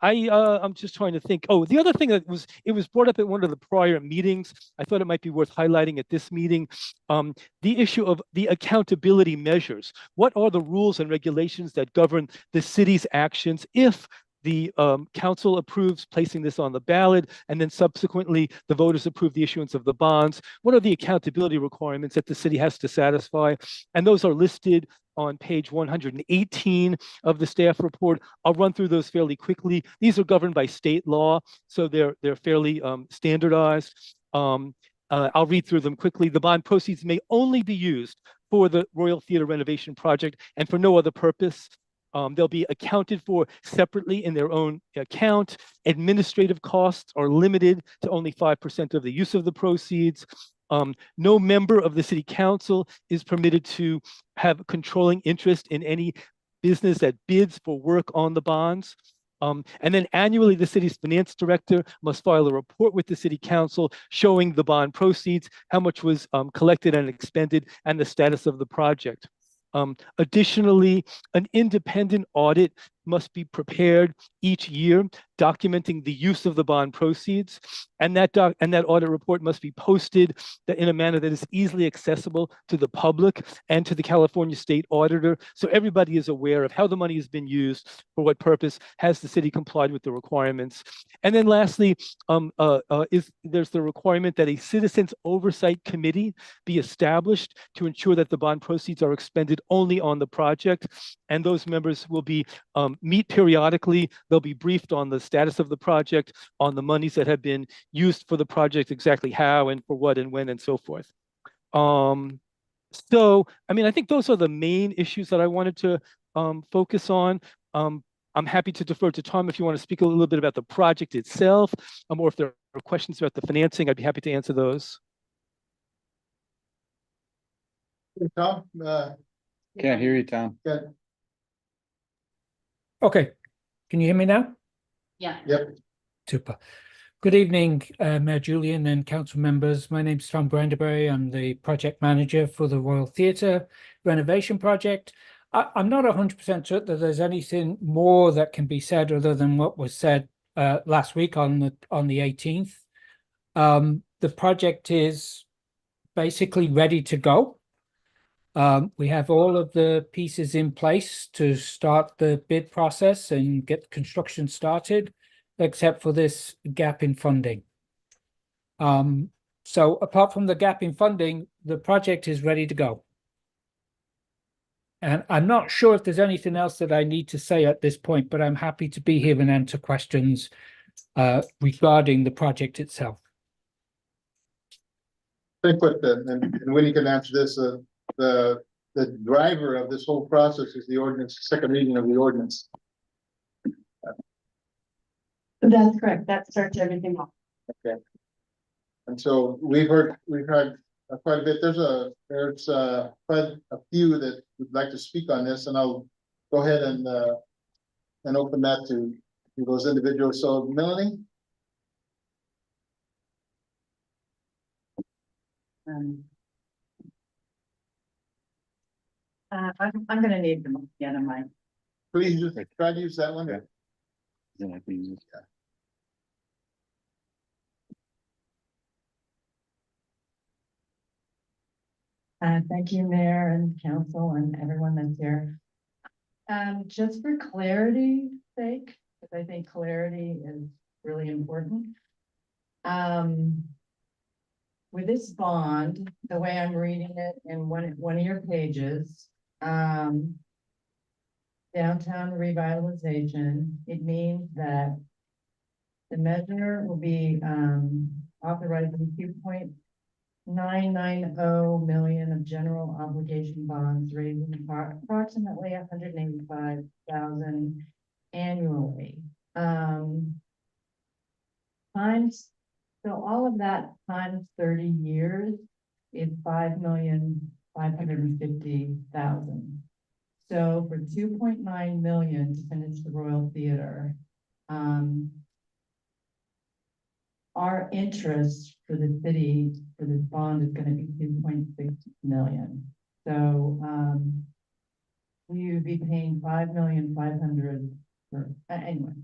I'm just trying to think. Oh, the other thing that it was brought up at one of the prior meetings. I thought it might be worth highlighting at this meeting. The issue of the accountability measures. What are the rules and regulations that govern the city's actions if the council approves placing this on the ballot, and then subsequently the voters approve the issuance of the bonds? What are the accountability requirements that the city has to satisfy? And those are listed on page 118 of the staff report. I'll run through those fairly quickly. These are governed by state law, so they're fairly standardized. I'll read through them quickly. The bond proceeds may only be used for the Royal Theater renovation project and for no other purpose. They'll be accounted for separately in their own account. Administrative costs are limited to only 5% of the use of the proceeds. No member of the city council is permitted to have controlling interest in any business that bids for work on the bonds. And then annually, the city's finance director must file a report with the city council showing the bond proceeds, how much was collected and expended, and the status of the project. Additionally, an independent audit must be prepared each year, documenting the use of the bond proceeds, and that audit report must be posted in a manner that is easily accessible to the public and to the California State Auditor, so everybody is aware of how the money has been used, for what purpose, has the city complied with the requirements. And then lastly, there's the requirement that a citizens oversight committee be established to ensure that the bond proceeds are expended only on the project, and those members will be meet periodically. They'll be briefed on the status of the project, on the monies that have been used for the project, exactly how and for what and when and so forth. So, I mean, I think those are the main issues that I wanted to focus on. I'm happy to defer to Tom if you want to speak a little bit about the project itself, or if there are questions about the financing, I'd be happy to answer those. Tom, Can't hear you, Tom. good. Okay, can you hear me now? Yeah. Yep. Super. Good evening, Mayor Julian and council members. My name's Tom Branderbury. I'm the project manager for the Royal Theatre renovation project. I'm not 100% certain that there's anything more that can be said other than what was said last week on the 18th. The project is basically ready to go. We have all of the pieces in place to start the bid process and get construction started, except for this gap in funding. So apart from the gap in funding, the project is ready to go. And I'm not sure if there's anything else that I need to say at this point, but I'm happy to be here and answer questions regarding the project itself. I think what and Winnie can answer this, the driver of this whole process is the ordinance, second reading of the ordinance. That's correct. That starts everything off. Okay. And so we've had quite a bit. There's quite a few that would like to speak on this, and I'll go ahead and open that to those individuals. So Melanie? I'm gonna need them again on mine. Please just try to use that one. Okay. Yeah, I can use it. Thank you, Mayor and Council and everyone that's here. Just for clarity's sake, because I think clarity is really important. With this bond, the way I'm reading it in one of your pages, downtown revitalization, it means that the measure will be authorizing 2.990 million of general obligation bonds, raising approximately 185,000 annually. So all of that times 30 years is 5,550,000. So for 2.9 million to finish the Royal Theater, our interest for the city for this bond is going to be 2.6 million. So we would be paying 5,500,000 for anyway.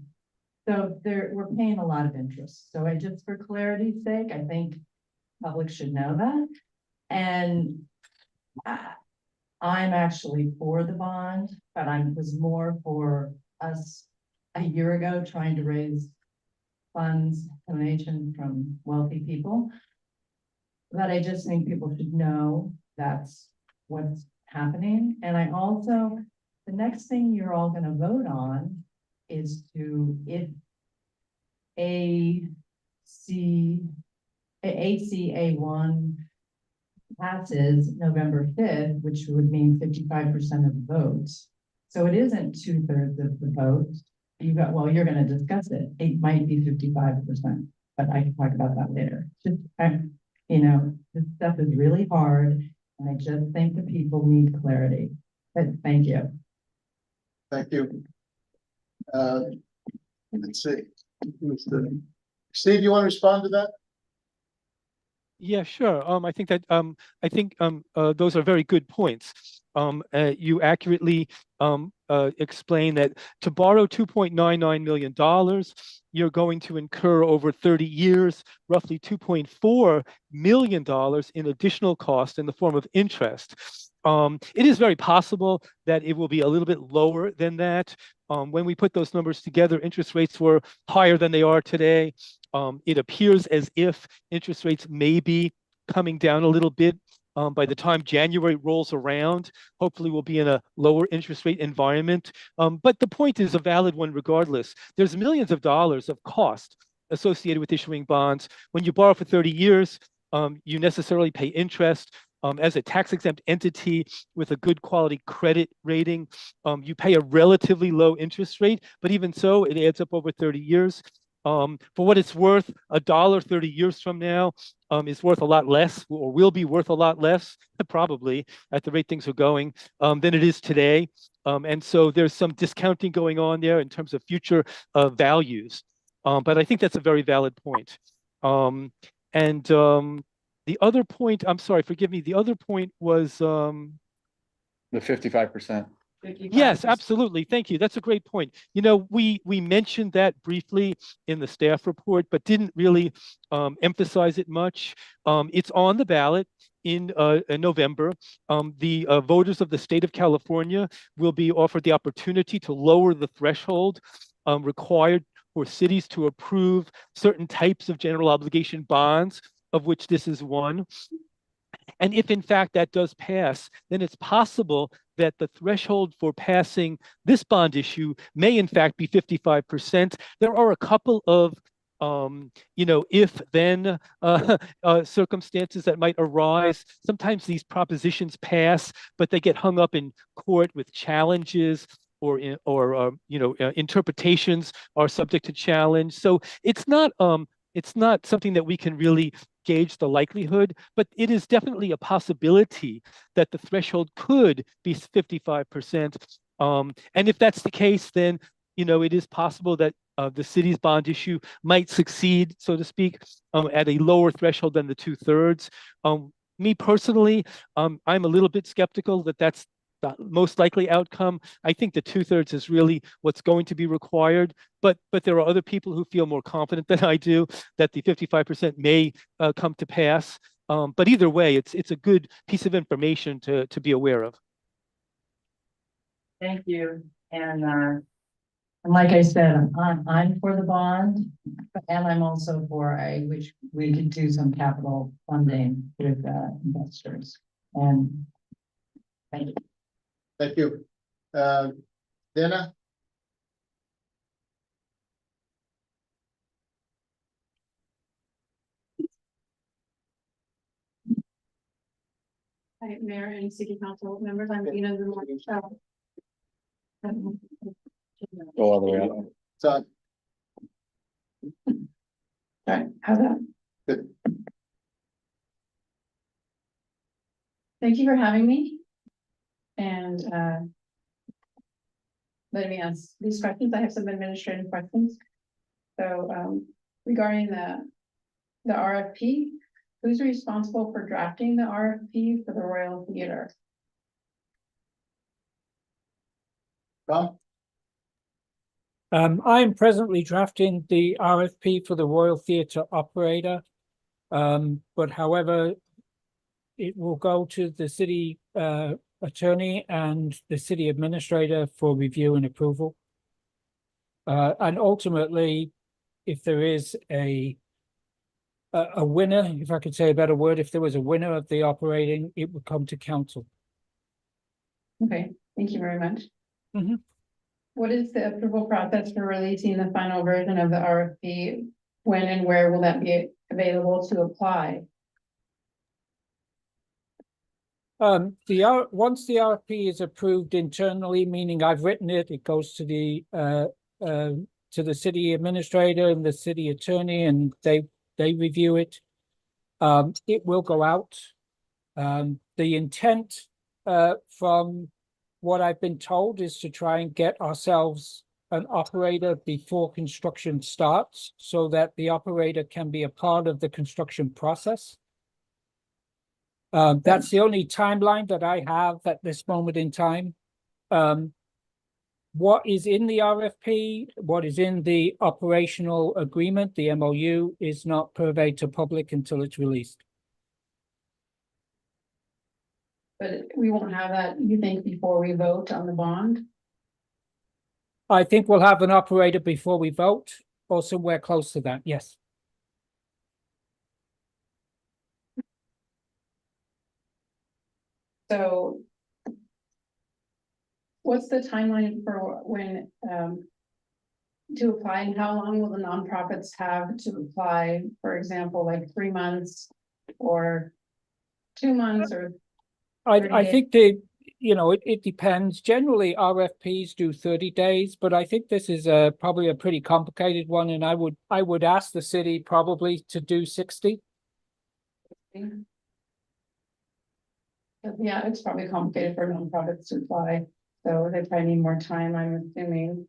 So we're paying a lot of interest. So just for clarity's sake, I think public should know that. And I'm actually for the bond, but I was more for us a year ago trying to raise funds, donation from wealthy people. But I just think people should know that's what's happening. And I also, the next thing you're all gonna vote on is to, if ACA1 passes November 5th, which would mean 55% of the votes. So it isn't 2/3 of the votes. Well, you're gonna discuss it. It might be 55%, but I can talk about that later. Just, you know, this stuff is really hard, and I just think the people need clarity. But thank you. Thank you. Let's see. Steve, you want to respond to that? Yeah, sure. I think that those are very good points. You accurately explain that to borrow $2.99 million, you're going to incur over 30 years, roughly $2.4 million in additional cost in the form of interest. It is very possible that it will be a little bit lower than that. When we put those numbers together, interest rates were higher than they are today. It appears as if interest rates may be coming down a little bit. By the time January rolls around, hopefully we'll be in a lower interest rate environment. But the point is a valid one regardless. There's millions of dollars of cost associated with issuing bonds. When you borrow for 30 years, you necessarily pay interest. As a tax-exempt entity with a good quality credit rating, you pay a relatively low interest rate, but even so, it adds up over 30 years. For what it's worth, $1 30 years from now is worth a lot less, or will be worth a lot less, probably at the rate things are going, than it is today. And so there's some discounting going on there in terms of future values. But I think that's a very valid point. The other point, I'm sorry, forgive me, the other point was The 55%. yes, absolutely. Thank you. That's a great point. You know, we mentioned that briefly in the staff report, but didn't really emphasize it much. It's on the ballot in November. The voters of the state of California will be offered the opportunity to lower the threshold required for cities to approve certain types of general obligation bonds, of which this is one. And if in fact that does pass, then it's possible that the threshold for passing this bond issue may in fact be 55%. There are a couple of if then circumstances that might arise. Sometimes these propositions pass, but they get hung up in court with challenges, or interpretations are subject to challenge. So it's not something that we can really gauge the likelihood, but it is definitely a possibility that the threshold could be 55%. And if that's the case, then it is possible that the city's bond issue might succeed, so to speak, at a lower threshold than the 2/3. Me personally, I'm a little bit skeptical that that's the most likely outcome. I think the 2/3 is really what's going to be required, but there are other people who feel more confident than I do that the 55% may come to pass. But either way, it's a good piece of information to be aware of. Thank you. And like I said, I'm for the bond, and I'm also for which we could do some capital funding with investors. And thank you. Thank you. Dana? Hi, Mayor and City Council members, I'm Dina Zamora. Go all the way out. Todd? Okay, how's that? Good. Thank you for having me. And letting me ask these questions. I have some administrative questions. So regarding the RFP, who's responsible for drafting the RFP for the Royal Theater? Tom? I am presently drafting the RFP for the Royal Theatre operator. But however, it will go to the city attorney and the city administrator for review and approval. And ultimately, if there is a winner, if I could say a better word, if there was a winner of the operating, it would come to council. Okay, thank you very much. Mhm. What is the approval process for releasing the final version of the RFP? When and where will that be available to apply? Once the RFP is approved internally, meaning I've written it, it goes to the city administrator and the city attorney, and they review it. It will go out. The intent from what I've been told is to try and get ourselves an operator before construction starts, so that the operator can be a part of the construction process. That's the only timeline that I have at this moment in time. What is in the RFP, what is in the operational agreement, the MOU, is not purveyed to public until it's released. But we won't have that, you think, before we vote on the bond? I think we'll have an operator before we vote, or somewhere close to that, yes. So what's the timeline for when to apply, and how long will the nonprofits have to apply? For example, like 3 months or 2 months or? I think it depends. Generally, RFPs do 30 days, but I think this is probably a pretty complicated one, and I would ask the city probably to do 60. Yeah, it's probably complicated for nonprofits to apply, so they probably need more time, I'm assuming.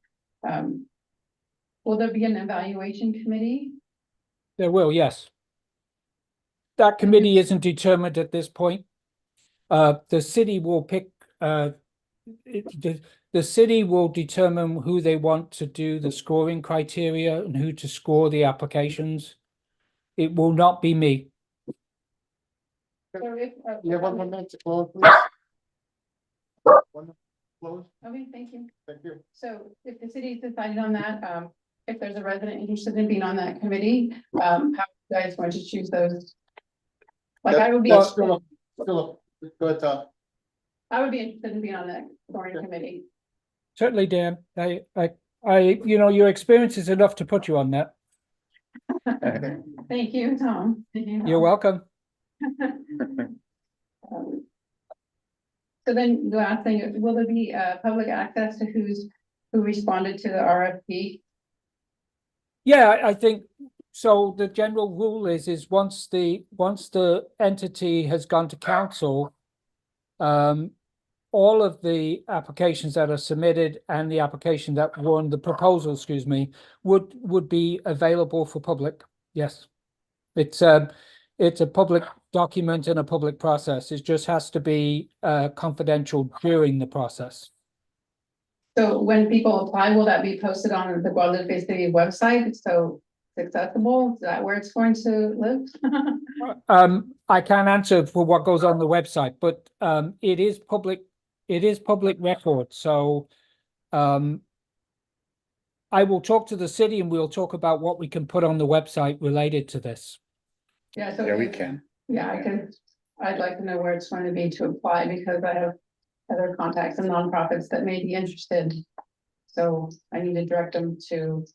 Will there be an evaluation committee? There will, yes. That committee isn't determined at this point. The city will pick, the city will determine who they want to do the scoring criteria and who to score the applications. It will not be me. You have 1 more minute to close, please. Close. Okay, thank you. Thank you. So if the city's decided on that, if there's a resident interested in being on that committee, how do you guys want to choose those? Like I would be. Philip, go ahead, Tom. I would be interested in being on that scoring committee. Certainly, Dan. Your experience is enough to put you on that. Thank you, Tom. You're welcome. So then the last thing, will there be public access to who responded to the RFP? Yeah, I think so. The general rule is once the entity has gone to council, all of the applications that are submitted and the application that won the proposal, excuse me, would be available for public. Yes, it's a public document and a public process. It just has to be confidential during the process. So when people apply, will that be posted on the Guadalupe City website? So it's accessible? Is that where it's going to live? I can't answer for what goes on the website, but it is public. It is public record. So I will talk to the city and we'll talk about what we can put on the website related to this. Yeah, so Yeah, we can. Yeah, I'd like to know where it's going to be to apply, because I have other contacts and nonprofits that may be interested. So I need to direct them to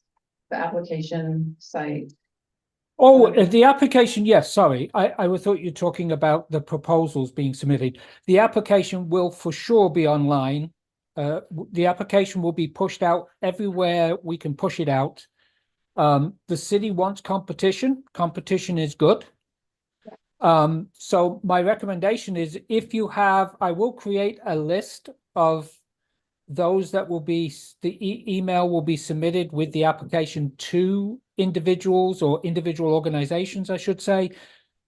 the application site. Oh, the application, yes, sorry. I thought you were talking about the proposals being submitted. The application will for sure be online. The application will be pushed out everywhere we can push it out. The city wants competition. Competition is good. So my recommendation is, if you have, I will create a list of those that will be, the email will be submitted with the application to individuals or individual organizations, I should say.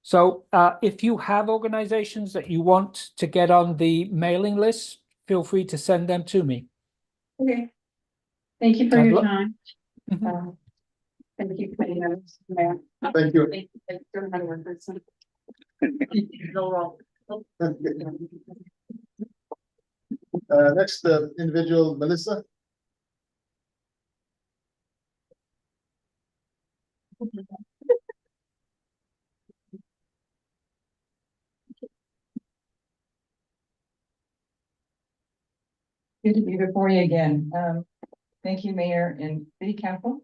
So if you have organizations that you want to get on the mailing list, feel free to send them to me. Okay. Thank you for God your blo- time. Mhm. Thank you, committee members, Mayor. Thank you. Thank you for having work with us. Next, individual, Melissa. Good to be before you again. Thank you, Mayor and City Council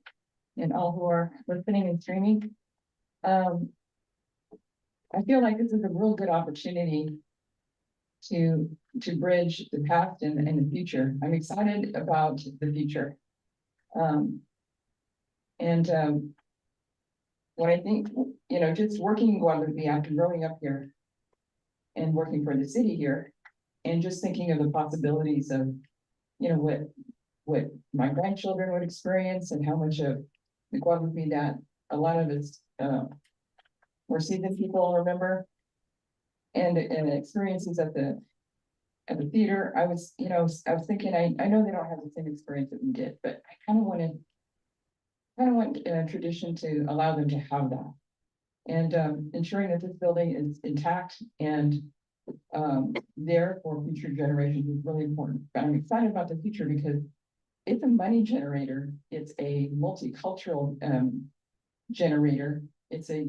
and all who are listening and streaming. I feel like this is a real good opportunity to bridge the past and the future. I'm excited about the future. What I think, just working in Guadalupe after growing up here and working for the city here, and just thinking of the possibilities of, what my grandchildren would experience and how much of the Guadalupe that a lot of us, were seasoned people remember. And experiences at the theater, I was thinking, I know they don't have the same experience that we did, but I kind of want a tradition to allow them to have that. And ensuring that this building is intact and there for future generations is really important. But I'm excited about the future because it's a money generator. It's a multicultural generator. It's a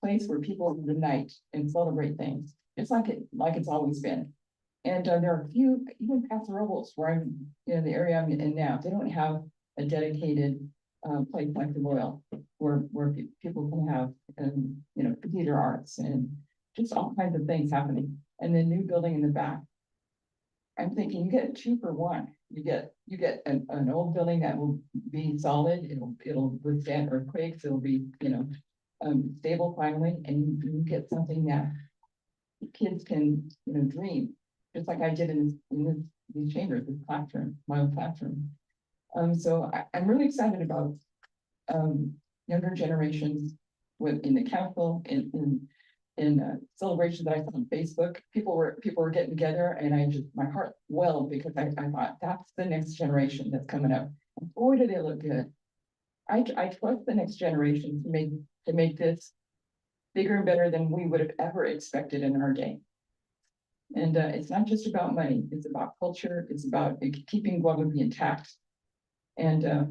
place where people unite and celebrate things. It's like it's always been. And there are a few, even Paso Robles, where I'm, the area I'm in now, they don't have a dedicated place like the Royal, where people can have, theater arts and just all kinds of things happening. And the new building in the back, I'm thinking you get 2 for 1. You get an old building that will be solid. It'll withstand earthquakes. It'll be, stable finally, and you get something that kids can, dream, just like I did in these chambers, this classroom, my own classroom. So I'm really excited about younger generations in the council, in celebrations that I saw on Facebook. People were getting together, and my heart welled because I thought that's the next generation that's coming up. Boy, do they look good. I trust the next generation to make this bigger and better than we would have ever expected in our day. And it's not just about money, it's about culture, it's about keeping Guadalupe intact. And a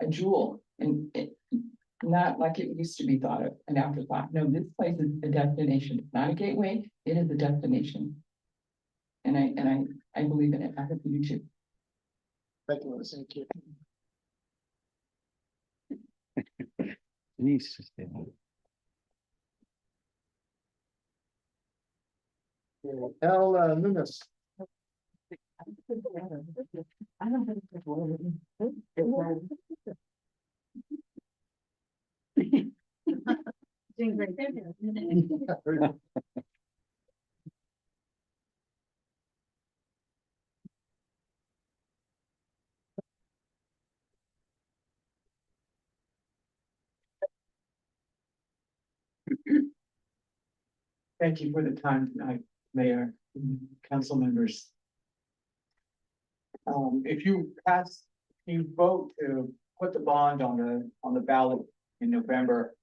jewel, and not like it used to be thought of, an afterthought. No, this place is a destination. It's not a gateway, it is a destination. And I believe in it. I hope you do too. Thank you, Melissa. Thank you. Denise. Al Nunes. Doing great. Thank you for the time tonight, Mayor, and council members. If you vote to put the bond on the ballot in November,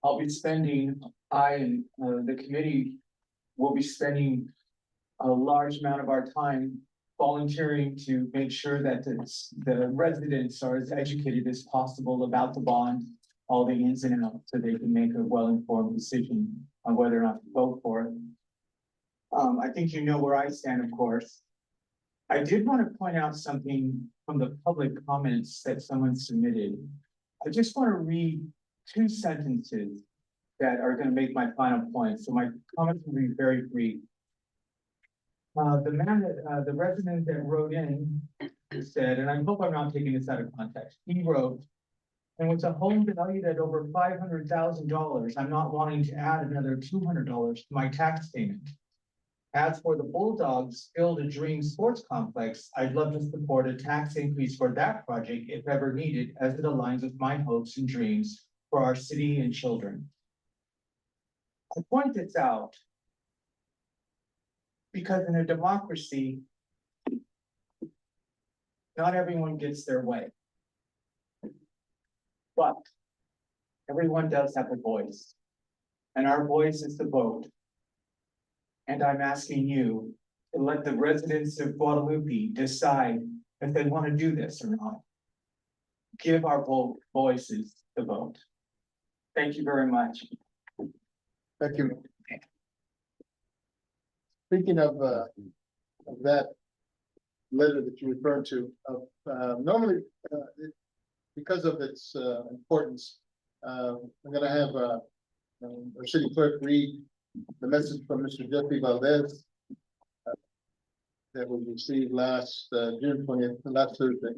I and the committee will be spending a large amount of our time volunteering to make sure that the residents are as educated as possible about the bond, all the ins and outs, so they can make a well-informed decision on whether or not to vote for it. I think you know where I stand, of course. I did want to point out something from the public comments that someone submitted. I just want to read 2 sentences that are going to make my final point. So my comments will be very brief. The resident that wrote in said, and I hope I'm not taking this out of context, he wrote, and with a home valued at over $500,000, I'm not wanting to add another $200 to my tax payment. As for the Bulldogs Field of Dreams Sports Complex, I'd love to support a tax increase for that project if ever needed, as it aligns with my hopes and dreams for our city and children. I point this out because in a democracy, not everyone gets their way. But everyone does have a voice. And our voice is the vote. And I'm asking you to let the residents of Guadalupe decide if they want to do this or not. Give our voices the vote. Thank you very much. Thank you. Speaking of that letter that you referred to, normally, because of its importance, I'm gonna have our city clerk read the message from Mr. Jeffrey Valdez that was received last June 20th, last Thursday.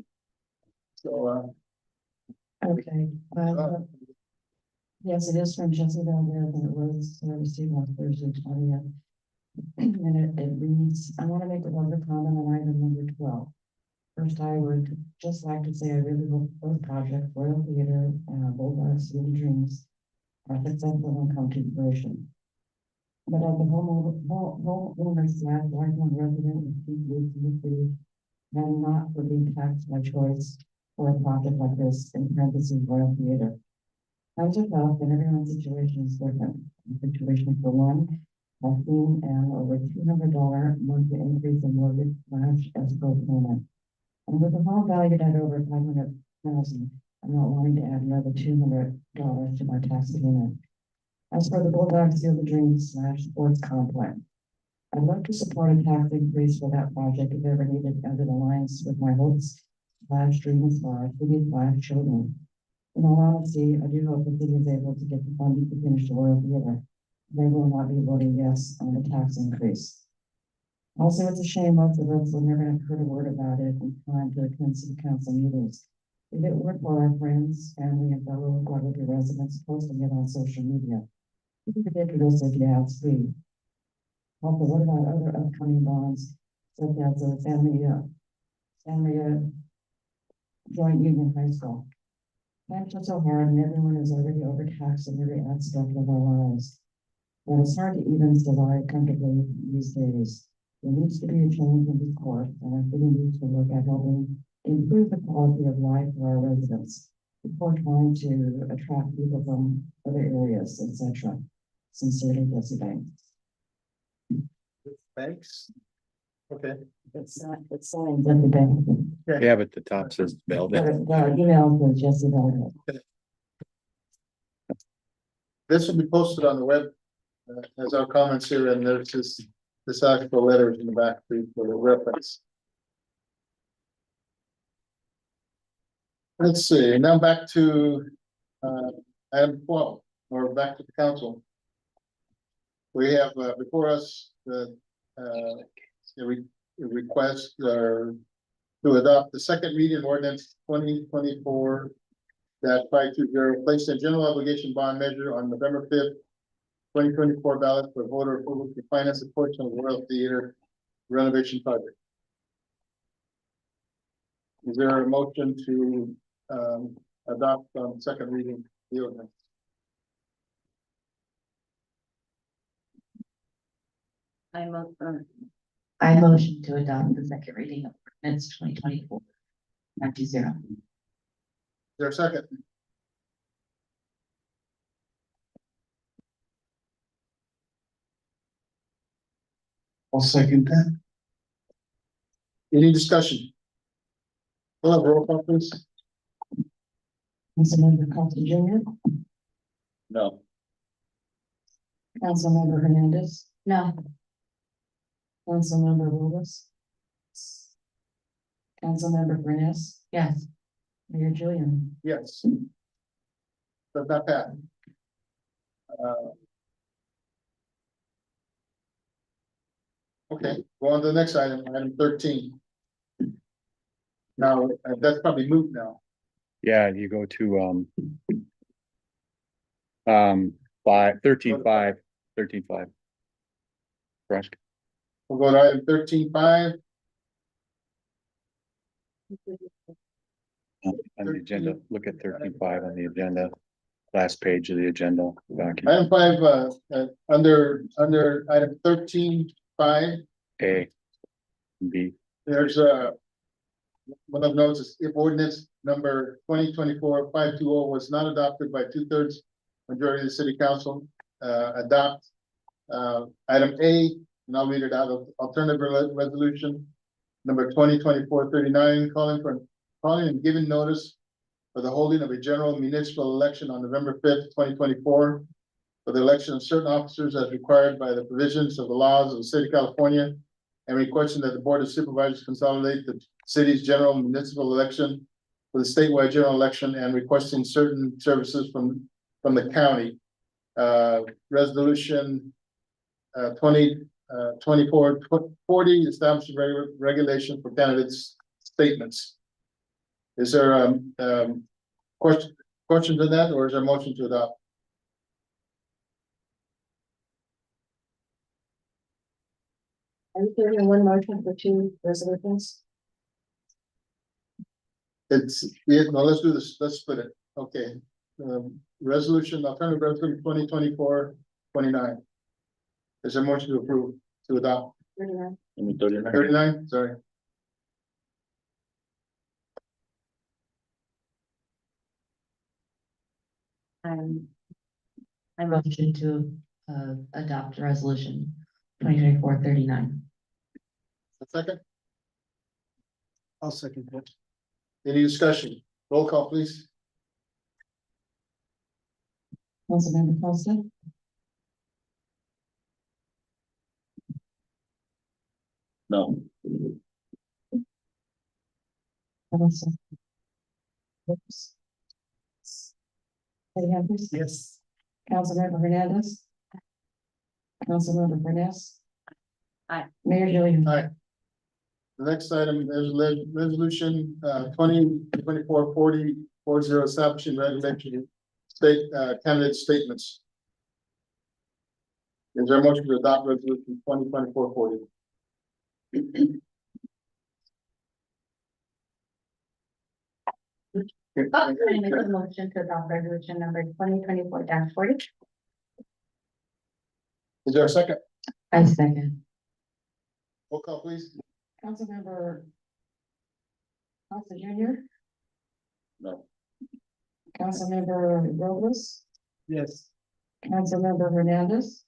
So, Okay, yes, it is from Jesse Valdez, and it was received on Thursday 20th. And it reads, I want to make a public comment on item number 12. First, I would just like to say I really hope both projects, Royal Theater and Bulldogs City Dreams, are successful and come to fruition. But as a homeowner slash lifelong resident of deep roots in the city, I'm not for being taxed by choice for a project like this, in parentheses, Royal Theater. Times are tough and everyone's situation is different. The situation for one, I've seen an over $200 monthly increase in mortgage slash escrow payment. And with the home valued at over $500,000, I'm not wanting to add another $200 to my tax payment. As for the Bulldogs Field of Dreams slash sports complex, I'd love to support a tax increase for that project if ever needed, as it aligns with my hopes slash dreams for our city's 5 children. In all honesty, I do hope the city is able to get the funding to finish the Royal Theater. They will not be voting yes on the tax increase. Also, it's a shame most of us will never have heard a word about it in time to attend city council meetings. If it weren't for our friends, family, and fellow Guadalupe residents posting it on social media, it's ridiculous if you ask me. Also, what about other upcoming bonds, such as the San Maria Joint Union High School? Times are so hard and everyone is already overtaxed in every aspect of our lives. But it's hard to even survive comfortably these days. There needs to be a change in this course, and our city needs to look at helping improve the quality of life for our residents before trying to attract people from other areas, etc. Sincerely, Jesse Banks. thanks. Okay. It's signed Jesse Banks. Yeah, but the top says Valdez. Email to Jesse Banks. This will be posted on the web as our comments here, and there's this actual letters in the back for the reference. Let's see, now back to item 12, or back to the council. We have before us the request to adopt the second reading ordinance 2024-520, placed in general obligation bond measure on November 5th, 2024 ballot for voter approval to finance a portion of the Royal Theater renovation project. Is there a motion to adopt on second reading the ordinance? I motion to adopt the second reading of ordinance 2024. 90. Is there a second? I'll second that. Any discussion? We'll have roll call, please. Councilmember Compton Junior, No. Councilmember Hernandez. No. Councilmember Willis. Councilmember Furness. Yes. Mayor Julian. Yes. Does not pass. Okay, go on to the next item, item 13. Now, that's probably moved now. Yeah, you go to 13.5. Correct. We'll go to item 13.5. On the agenda, look at 13.5 on the agenda, last page of the agenda document. Item 5, under item 13.5. A, B. There's one of notes is if ordinance number 2024-520 was not adopted by 2/3 majority of the city council, adopt item A, and I'll read it out of alternative resolution number 2024-39, calling and giving notice for the holding of a general municipal election on November 5th, 2024, for the election of certain officers as required by the provisions of the laws of the state of California, and requesting that the Board of Supervisors consolidate the city's general municipal election with a statewide general election, and requesting certain services from the county. Resolution 2440 establishing regulation for candidates' statements. Is there questions on that, or is there a motion to adopt? Are you doing one motion for two resolutions? No, let's do this, let's split it, okay. Resolution, alternative resolution 2024-29. Is there a motion to approve, to adopt? 39. 39, sorry. I motion to adopt resolution 2024-39. A second, I'll second that. any discussion? Roll call, please. Councilmember Costa, No. Alonso. Oops. Eddie Andrews, Yes. Councilmember Hernandez. Councilmember Burness. Aye. Mayor Gillian. Aye. The next item is resolution 2024-40 establishing regulation state candidate statements. Is there a motion to adopt resolution 2024-40? I make a motion to adopt resolution number 2024-40. Is there a second? I second. Roll call, please. Councilmember Costa Junior, No. Councilmember Robles, Yes. Councilmember Hernandez.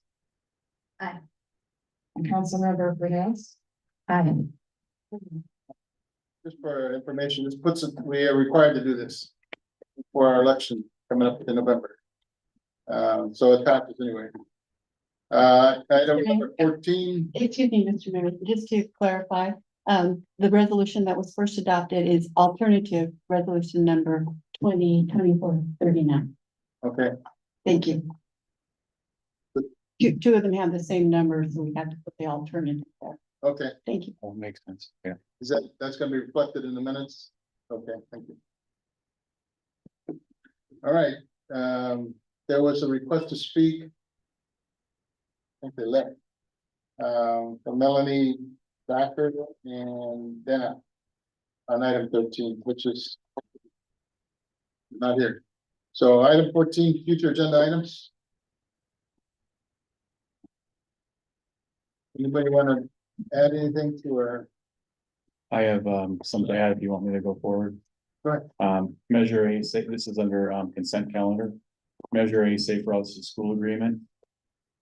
Aye. And Councilmember Burness. Aye. Just for information, this puts it, we are required to do this for our election coming up in November. So it happens anyway. Item number 14. Excuse me, Mr. Mayor, just to clarify, the resolution that was first adopted is alternative resolution number 2024-39. Okay, Thank you. Two of them have the same number, so we have to put the alternative there. okay. Thank you. Oh, makes sense, yeah. Is that's gonna be reflected in the minutes? Okay, thank you. All right, there was a request to speak. I think they left. From Melanie Backer and Dana on item 13, which is not here. So item 14, future agenda items. Anybody want to add anything to our? I have something to add if you want me to go forward. Right. Measure A, this is under consent calendar. Measure A, safe routes to school agreement.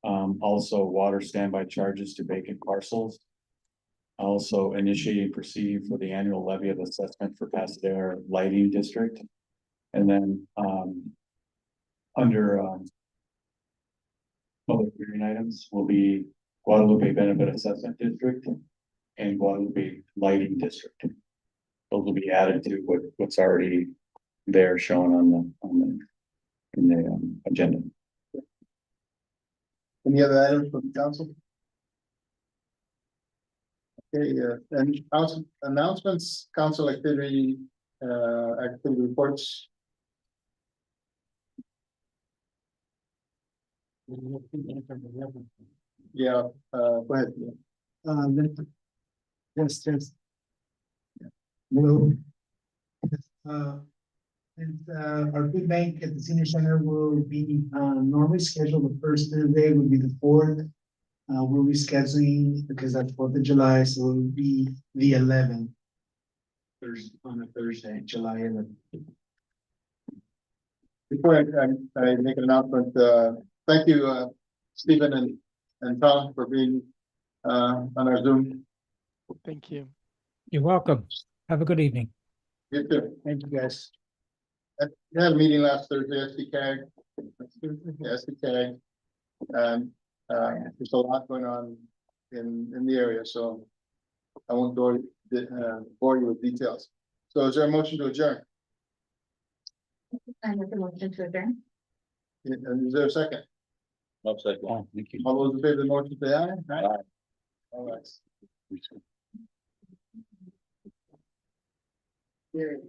Also water standby charges to vacant parcels. Also initiate and proceed for the annual levy of assessment for Pasadena Lighting District. And then under public hearing items will be Guadalupe Benefit Assessment District and Guadalupe Lighting District. Those will be added to what's already there shown on the agenda. Any other items from the council? Okay, and council announcements, council activity reports. Yeah, go ahead. Yes. Hello. Our food bank at the senior center will be normally scheduled. The first Thursday would be the 4th. We're rescheduling because that's 4th of July, so it will be the 11th. On a Thursday, July 11th. Before I make an announcement, thank you, Stephen and Tom for being, on our Zoom. Thank you. You're welcome. Have a good evening. You too. Thank you, guys. We had a meeting last Thursday, SDK. Yeah, SDK. And, there's a lot going on in the area, so I won't bore you with details. So is there a motion to adjourn? I make a motion to adjourn. And is there a second? I'll second. Oh, thank you. All those in favor of the motion, say aye. Aye. All right. Here.